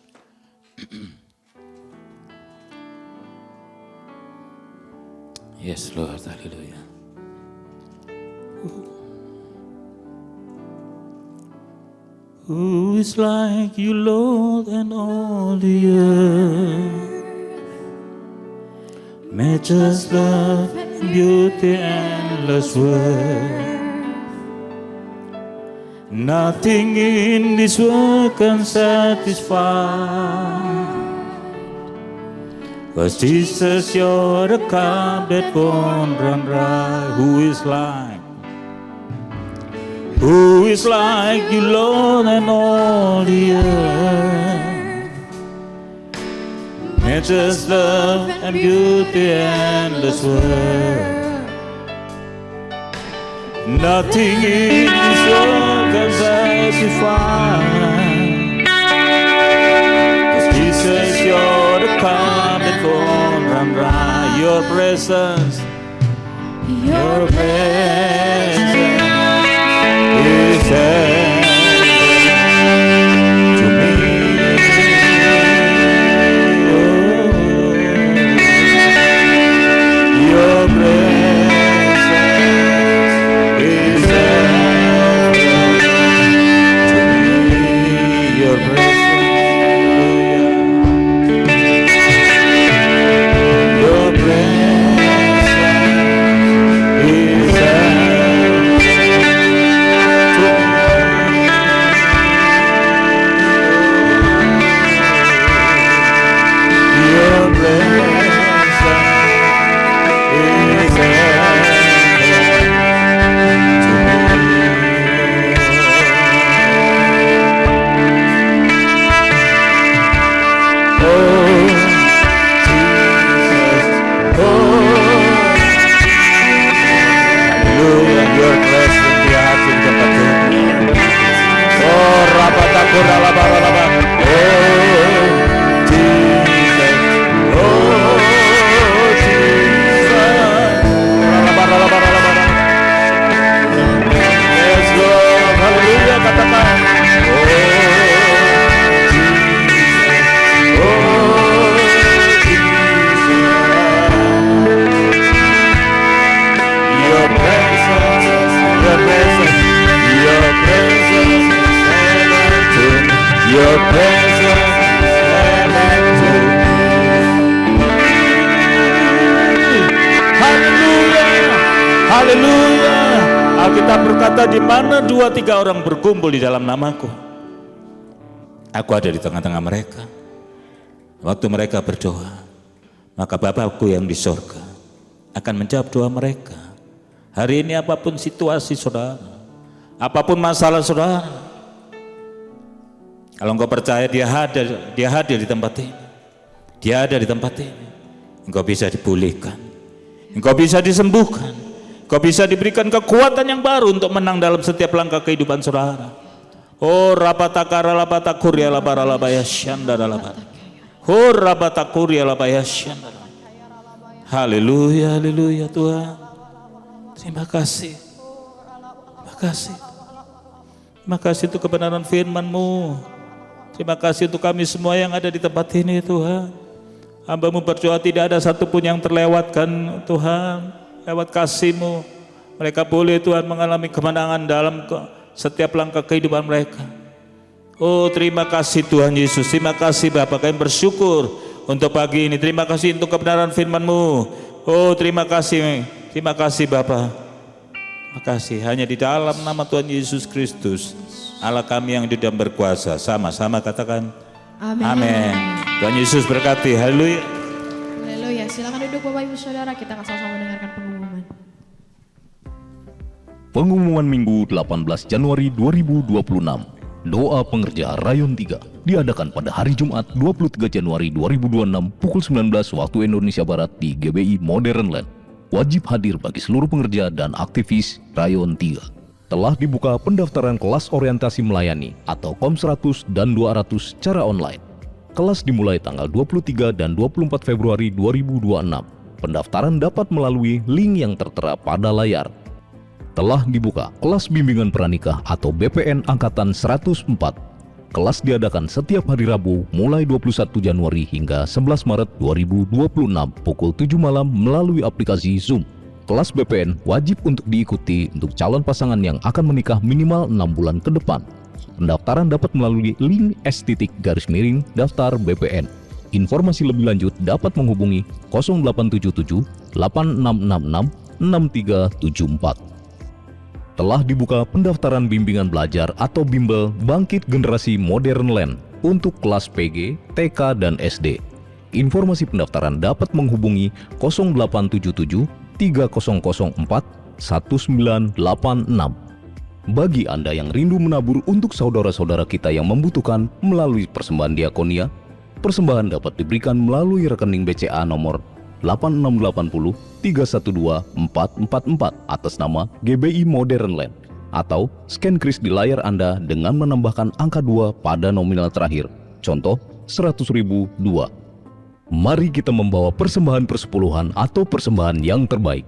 Yes, Lord, haleluya. Who is like you, Lord, and all the earth? Matchless love and beauty, endless worth. Nothing in this world can satisfy. 'Cause Jesus, you're the cup that won't run dry. Who is like you, Lord, and all the earth? Matchless love and beauty, endless worth. Nothing in this world can satisfy. 'Cause Jesus, you're the cup that won't run dry. Your presence is heaven to me. Your presence is heaven to me. Your presence, your presence is heaven to me. Your presence is heaven to me. Oh, Jesus, haleluya, your presence di hati di tempat ini. Oh, rabatakur alabaralaba. Oh, Jesus, oh, Jesus, alabaralabaralaba. Yes, Lord, haleluya, katakan. Oh, Jesus, oh, Jesus. Your presence, your presence, your presence is heaven to me. Your presence is heaven to me. Haleluya, haleluya. Alkitab berkata, di mana 2-3 orang berkumpul di dalam namaku, aku ada di tengah-tengah mereka. Waktu mereka berdoa, maka Bapakku yang di sorga akan menjawab doa mereka. Hari ini apapun situasi saudara, apapun masalah saudara, kalau engkau percaya dia hadir di tempat ini, dia ada di tempat ini, engkau bisa dipulihkan, engkau bisa disembuhkan, engkau bisa diberikan kekuatan yang baru untuk menang dalam setiap langkah kehidupan saudara. Oh, rapatakara lapatakuria labaralabaya syandaralabara. Oh, rabatakuria labaya syandara. Haleluya, haleluya Tuhan. Terima kasih. Terima kasih. Terima kasih untuk kebenaran firman-Mu. Terima kasih untuk kami semua yang ada di tempat ini Tuhan. Hamba-Mu berdoa tidak ada satupun yang terlewatkan Tuhan. Lewat kasih-Mu mereka boleh Tuhan mengalami kemenangan dalam setiap langkah kehidupan mereka. Oh, terima kasih Tuhan Yesus. Terima kasih Bapa, kami bersyukur untuk pagi ini. Terima kasih untuk kebenaran firman-Mu. Oh, terima kasih Bapa. Terima kasih. Hanya di dalam nama Tuhan Yesus Kristus, Allah kami yang hidup dan berkuasa. Sama-sama katakan amin. Tuhan Yesus berkati. Haleluya. Haleluya. Silakan duduk Bapak Ibu Saudara, kita akan sama-sama mendengarkan pengumuman. Pengumuman Minggu 18 Januari 2026. Doa pengerja Rayon 3 diadakan pada hari Jumat 23 Januari 2026 pukul 19 waktu Indonesia Barat di GBI Modern Land. Wajib hadir bagi seluruh pengerja dan aktivis Rayon 3. Telah dibuka pendaftaran kelas orientasi melayani atau KOM 100 dan 200 secara online. Kelas dimulai tanggal 23 dan 24 Februari 2026. Pendaftaran dapat melalui link yang tertera pada layar. Telah dibuka kelas bimbingan pranikah atau BPN Angkatan 104. Kelas diadakan setiap hari Rabu mulai 21 Januari hingga 11 Maret 2026 pukul 7 malam melalui aplikasi Zoom. Kelas BPN wajib untuk diikuti untuk calon pasangan yang akan menikah minimal 6 bulan ke depan. Pendaftaran dapat melalui link /daftar BPN. Informasi lebih lanjut dapat menghubungi 0877 8666 6374. Telah dibuka pendaftaran bimbingan belajar atau bimbel Bangkit Generasi Modern Land untuk kelas PG, TK, dan SD. Informasi pendaftaran dapat menghubungi 0877 3004 1986. Bagi Anda yang rindu menabur untuk saudara-saudara kita yang membutuhkan melalui persembahan diakonia, persembahan dapat diberikan melalui rekening BCA nomor 8680 312 444 atas nama GBI Modern Land, atau scan kris di layar Anda dengan menambahkan angka 2 pada nominal terakhir, contoh 100.000 2. Mari kita membawa persembahan persepuluhan atau persembahan yang terbaik.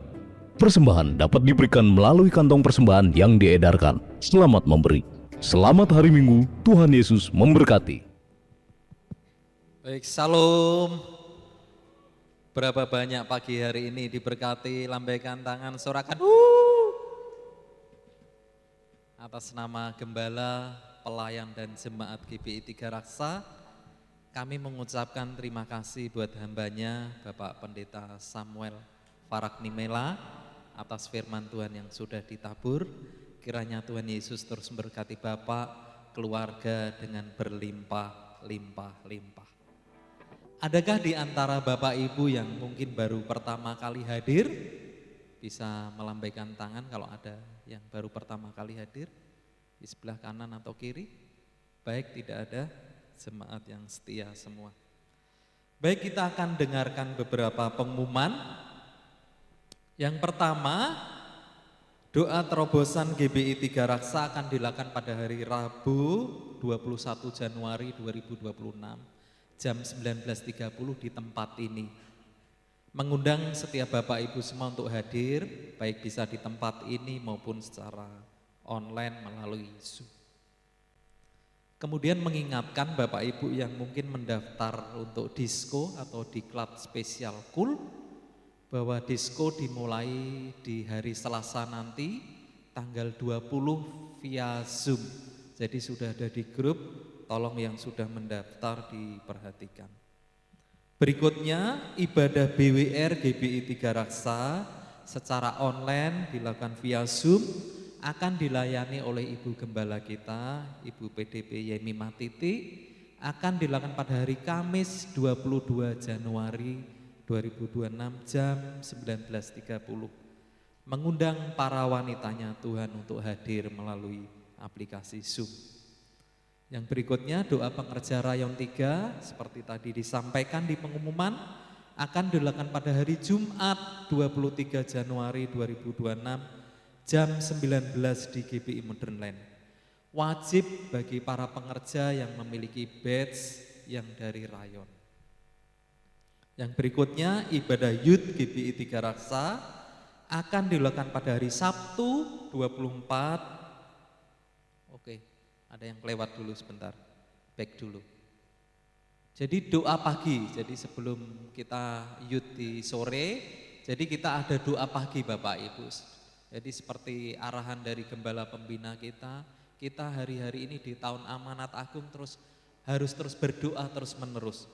Persembahan dapat diberikan melalui kantong persembahan yang diedarkan. Selamat memberi. Selamat hari Minggu, Tuhan Yesus memberkati. Baik, salam. Berapa banyak pagi hari ini diberkati, lambaikan tangan, sorakan atas nama Gembala, Pelayan dan Jemaat GBI Tiga Raksa. Kami mengucapkan terima kasih buat hambanya Bapak Pendeta Samuel Faraknimela atas firman Tuhan yang sudah ditabur. Kiranya Tuhan Yesus terus memberkati Bapak, keluarga dengan berlimpah-limpah-limpah. Adakah di antara Bapak Ibu yang mungkin baru pertama kali hadir, bisa melambaikan tangan kalau ada yang baru pertama kali hadir, di sebelah kanan atau kiri? Baik, tidak ada, jemaat yang setia semua. Baik, kita akan dengarkan beberapa pengumuman. Yang pertama, doa terobosan GBI Tiga Raksa akan dilakukan pada hari Rabu 21 Januari 2026. Jam 19.30 di tempat ini. Mengundang setiap Bapak Ibu semua untuk hadir, baik bisa di tempat ini maupun secara online melalui Zoom. Kemudian mengingatkan Bapak Ibu yang mungkin mendaftar untuk disko atau diklat spesial cool, bahwa disko dimulai di hari Selasa nanti, tanggal 20 via Zoom. Jadi sudah ada di grup, tolong yang sudah mendaftar diperhatikan. Berikutnya, ibadah BWR GBI Tiga Raksa secara online dilakukan via Zoom, akan dilayani oleh Ibu Gembala kita, Ibu PDP Yemi Matiti, akan dilakukan pada hari Kamis 22 Januari 2026 jam 19.30. Mengundang para wanitanya Tuhan untuk hadir melalui aplikasi Zoom. Yang berikutnya doa pengerja Rayon 3 seperti tadi disampaikan di pengumuman akan dilakukan pada hari Jumat 23 Januari 2026 jam 19 di GBI Modern Land. Wajib bagi para pengerja yang memiliki badge yang dari Rayon. Yang berikutnya ibadah Youth GBI Tiga Raksa akan dilakukan pada hari Sabtu 24. Oke. Ada yang kelewat dulu sebentar, back dulu. Jadi doa pagi, jadi sebelum kita youth di sore, jadi kita ada doa pagi Bapak Ibu. Jadi seperti arahan dari Gembala Pembina kita hari-hari ini di tahun amanat agung harus terus berdoa terus menerus.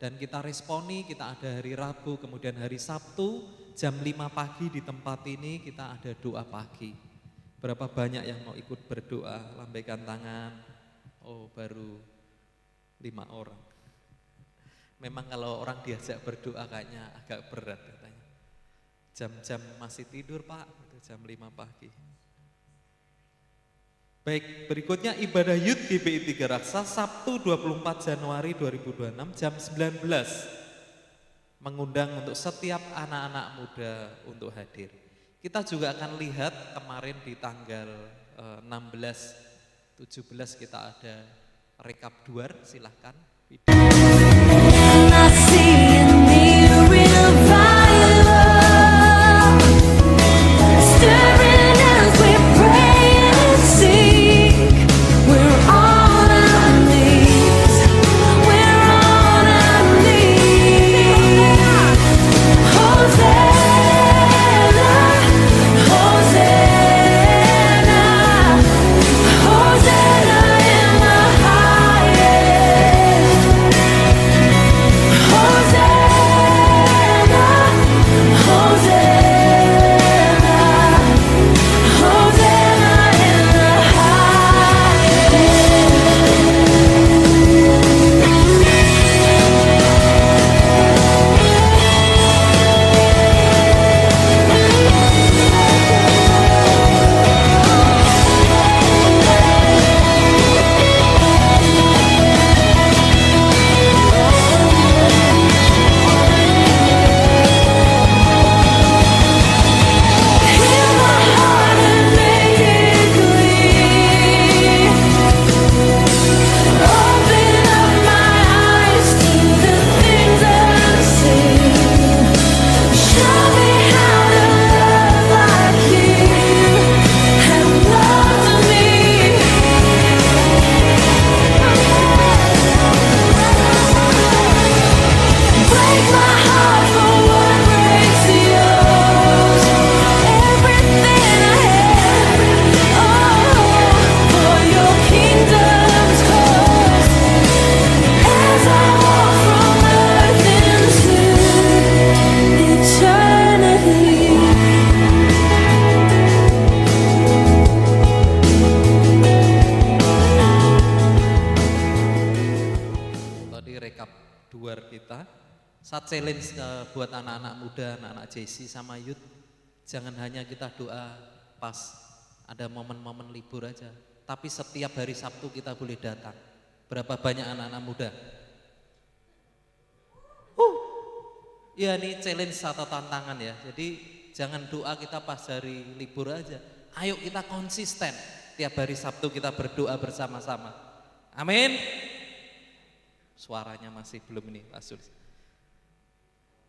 Dan kita responi, kita ada hari Rabu, kemudian hari Sabtu, jam 5 pagi di tempat ini kita ada doa pagi. Berapa banyak yang mau ikut berdoa, lambaikan tangan. Oh, baru 5 orang. Memang kalau orang diajak berdoa kayaknya agak berat katanya. Jam-jam masih tidur Pak, jam 5 pagi. Baik, berikutnya ibadah Youth GBI Tiga Raksa Sabtu 24 Januari 2026 jam 19. Mengundang untuk setiap anak-anak muda untuk hadir. Kita juga akan lihat kemarin di tanggal 16, 17 kita ada rekap duar, silahkan. Saat challenge buat anak-anak muda, anak-anak JC sama youth, jangan hanya kita doa pas ada momen-momen libur aja, tapi setiap hari Sabtu kita boleh datang. Berapa banyak anak-anak muda? Ya ini challenge atau tantangan ya. Jadi jangan doa kita pas hari libur aja. Ayo kita konsisten. Tiap hari Sabtu kita berdoa bersama-sama. Amin. Suaranya masih belum ini, Pak Sul.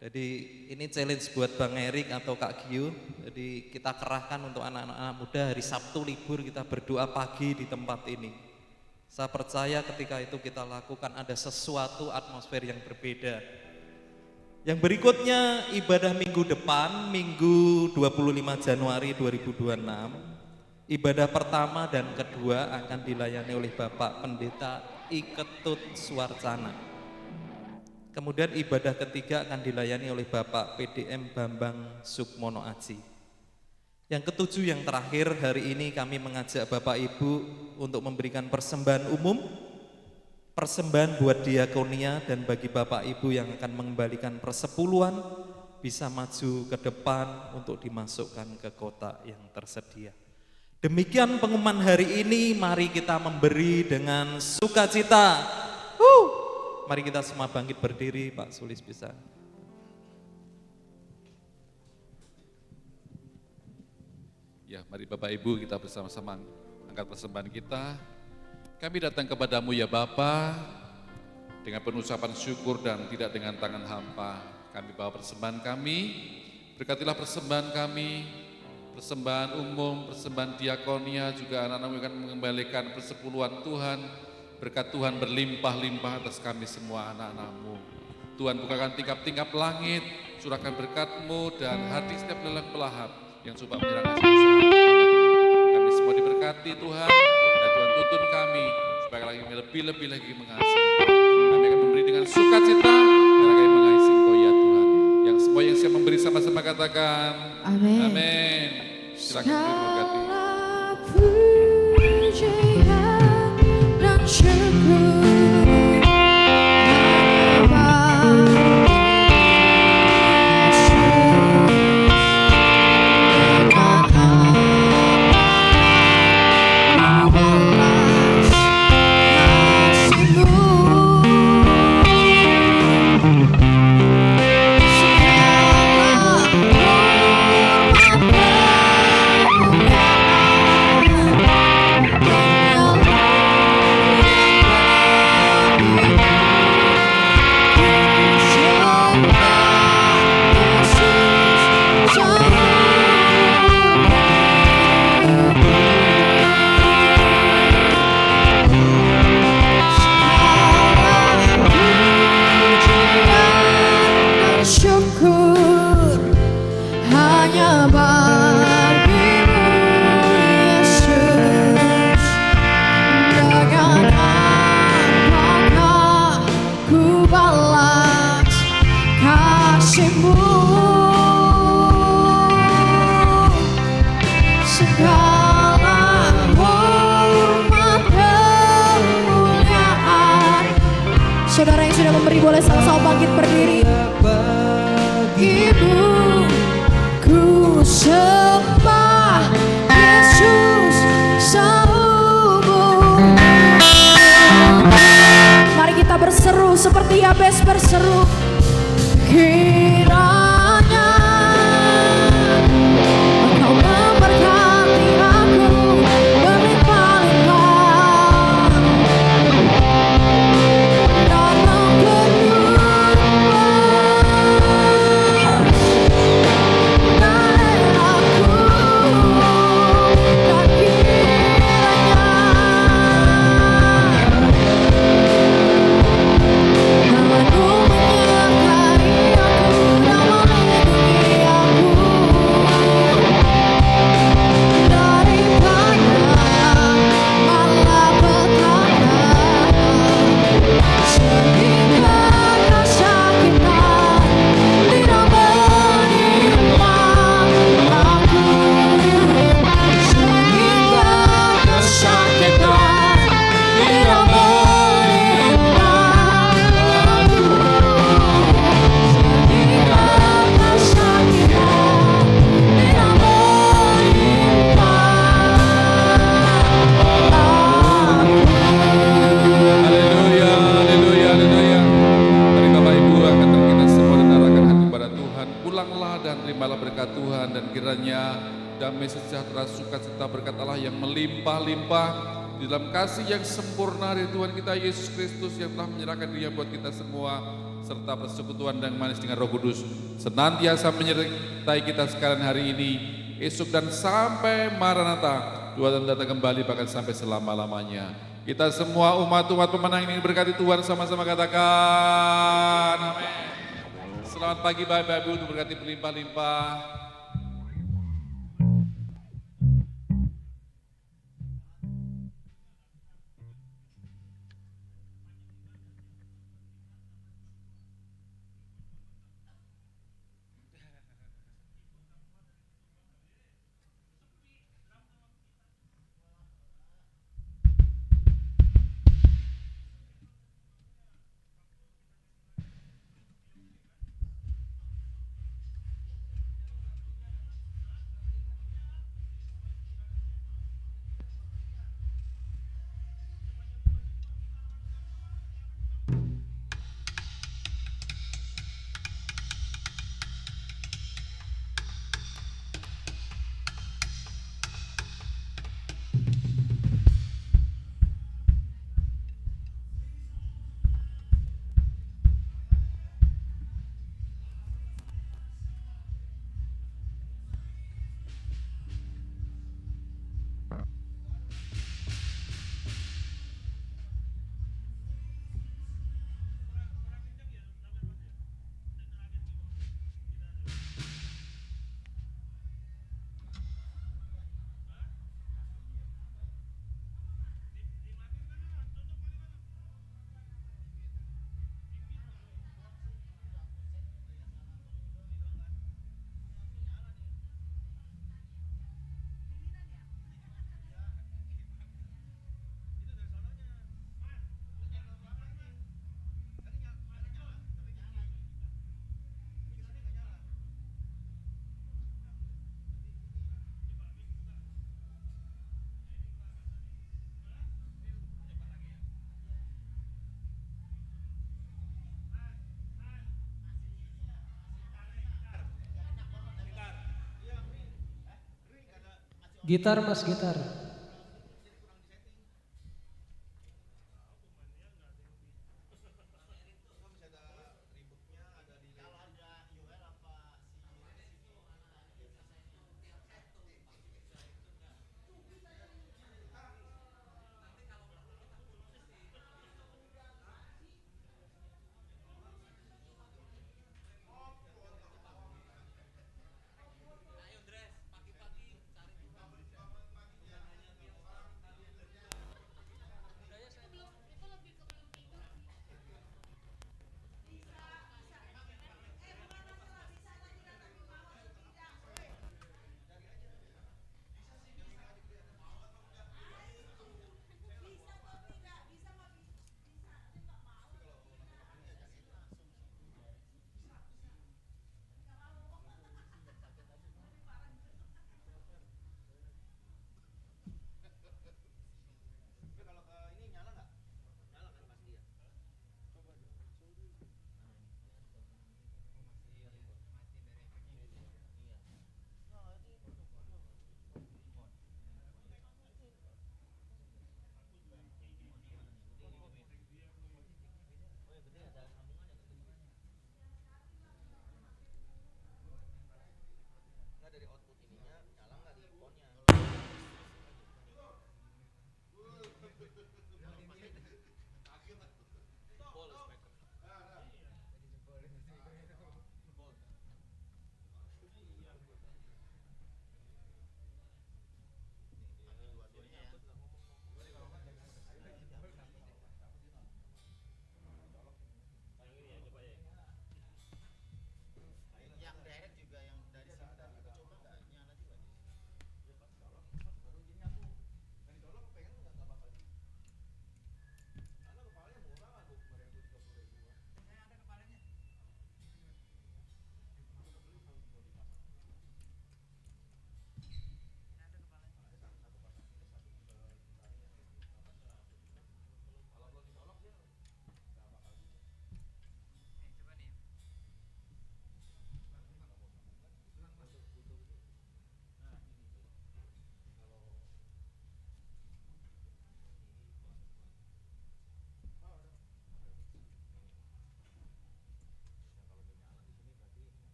Jadi ini challenge buat Bang Erik atau Kak Gio. Jadi kita kerahkan untuk anak-anak muda hari Sabtu libur kita berdoa pagi di tempat ini. Saya percaya ketika itu kita lakukan ada sesuatu atmosfer yang berbeda. Yang berikutnya ibadah minggu depan, Minggu 25 Januari 2026. Ibadah pertama dan kedua akan dilayani oleh Bapak Pendeta Iketut Suarcana. Kemudian ibadah ketiga akan dilayani oleh Bapak PDM Bambang Sukmono Aji. Yang ketujuh yang terakhir, hari ini kami mengajak Bapak Ibu untuk memberikan persembahan umum, persembahan buat diakonia, dan bagi Bapak Ibu yang akan mengembalikan persepuluhan bisa maju ke depan untuk dimasukkan ke kotak yang tersedia. Demikian pengumuman hari ini, mari kita memberi dengan sukacita. Mari kita semua bangkit berdiri, Pak Sulis bisa. Ya, mari Bapak Ibu kita bersama-sama angkat persembahan kita. Kami datang kepadamu ya Bapa dengan penuh ucapan syukur dan tidak dengan tangan hampa. Kami bawa persembahan kami, berkatilah persembahan kami, persembahan umum, persembahan diakonia, juga anak-anak yang akan mengembalikan persepuluhan Tuhan. Berkat Tuhan berlimpah-limpah atas kami semua anak-anak-Mu. Tuhan bukakan tingkap-tingkap langit, curahkan berkat-Mu dan hati setiap lelang pelahap yang coba menyerang kasih sayang. Kami semua diberkati Tuhan, dan Tuhan tuntun kami supaya kami lebih-lebih lagi mengasihi. Kami akan memberi dengan sukacita karena kami mengasihi Engkau ya Tuhan. Yang semua yang siap memberi sama-sama katakan Amin. Amin. Silakan diberkati. Syukur, Yabes berseru, kiranya Engkau memberkati aku berlimpah-limpah dalam kehidupan dan aku, dan kiranya Tuhanku menyertai aku dan melindungi aku daripada malapetaka, sehingga kesakitan tidak menimpa aku, sehingga kesakitan tidak menimpa aku, sehingga kesakitan tidak menimpa Haleluya, haleluya, haleluya. Mari Bapak Ibu angkatkan kita semua dan arahkan hati kepada Tuhan. Pulanglah dan terimalah berkat Tuhan, dan kiranya damai sejahtera sukacita berkat Allah yang melimpah-limpah di dalam kasih yang sempurna dari Tuhan kita Yesus Kristus yang telah menyerahkan dirinya buat kita semua, serta persekutuan dan manis dengan Roh Kudus senantiasa menyertai kita sekalian hari ini, esok dan sampai Maranatha, Tuhan datang kembali bahkan sampai selama-lamanya. Kita semua umat-umat pemenang ini berkati Tuhan, sama-sama katakan amin. Selamat pagi Bapak Ibu, berkati berlimpah-limpah. Gitar mas, gitar.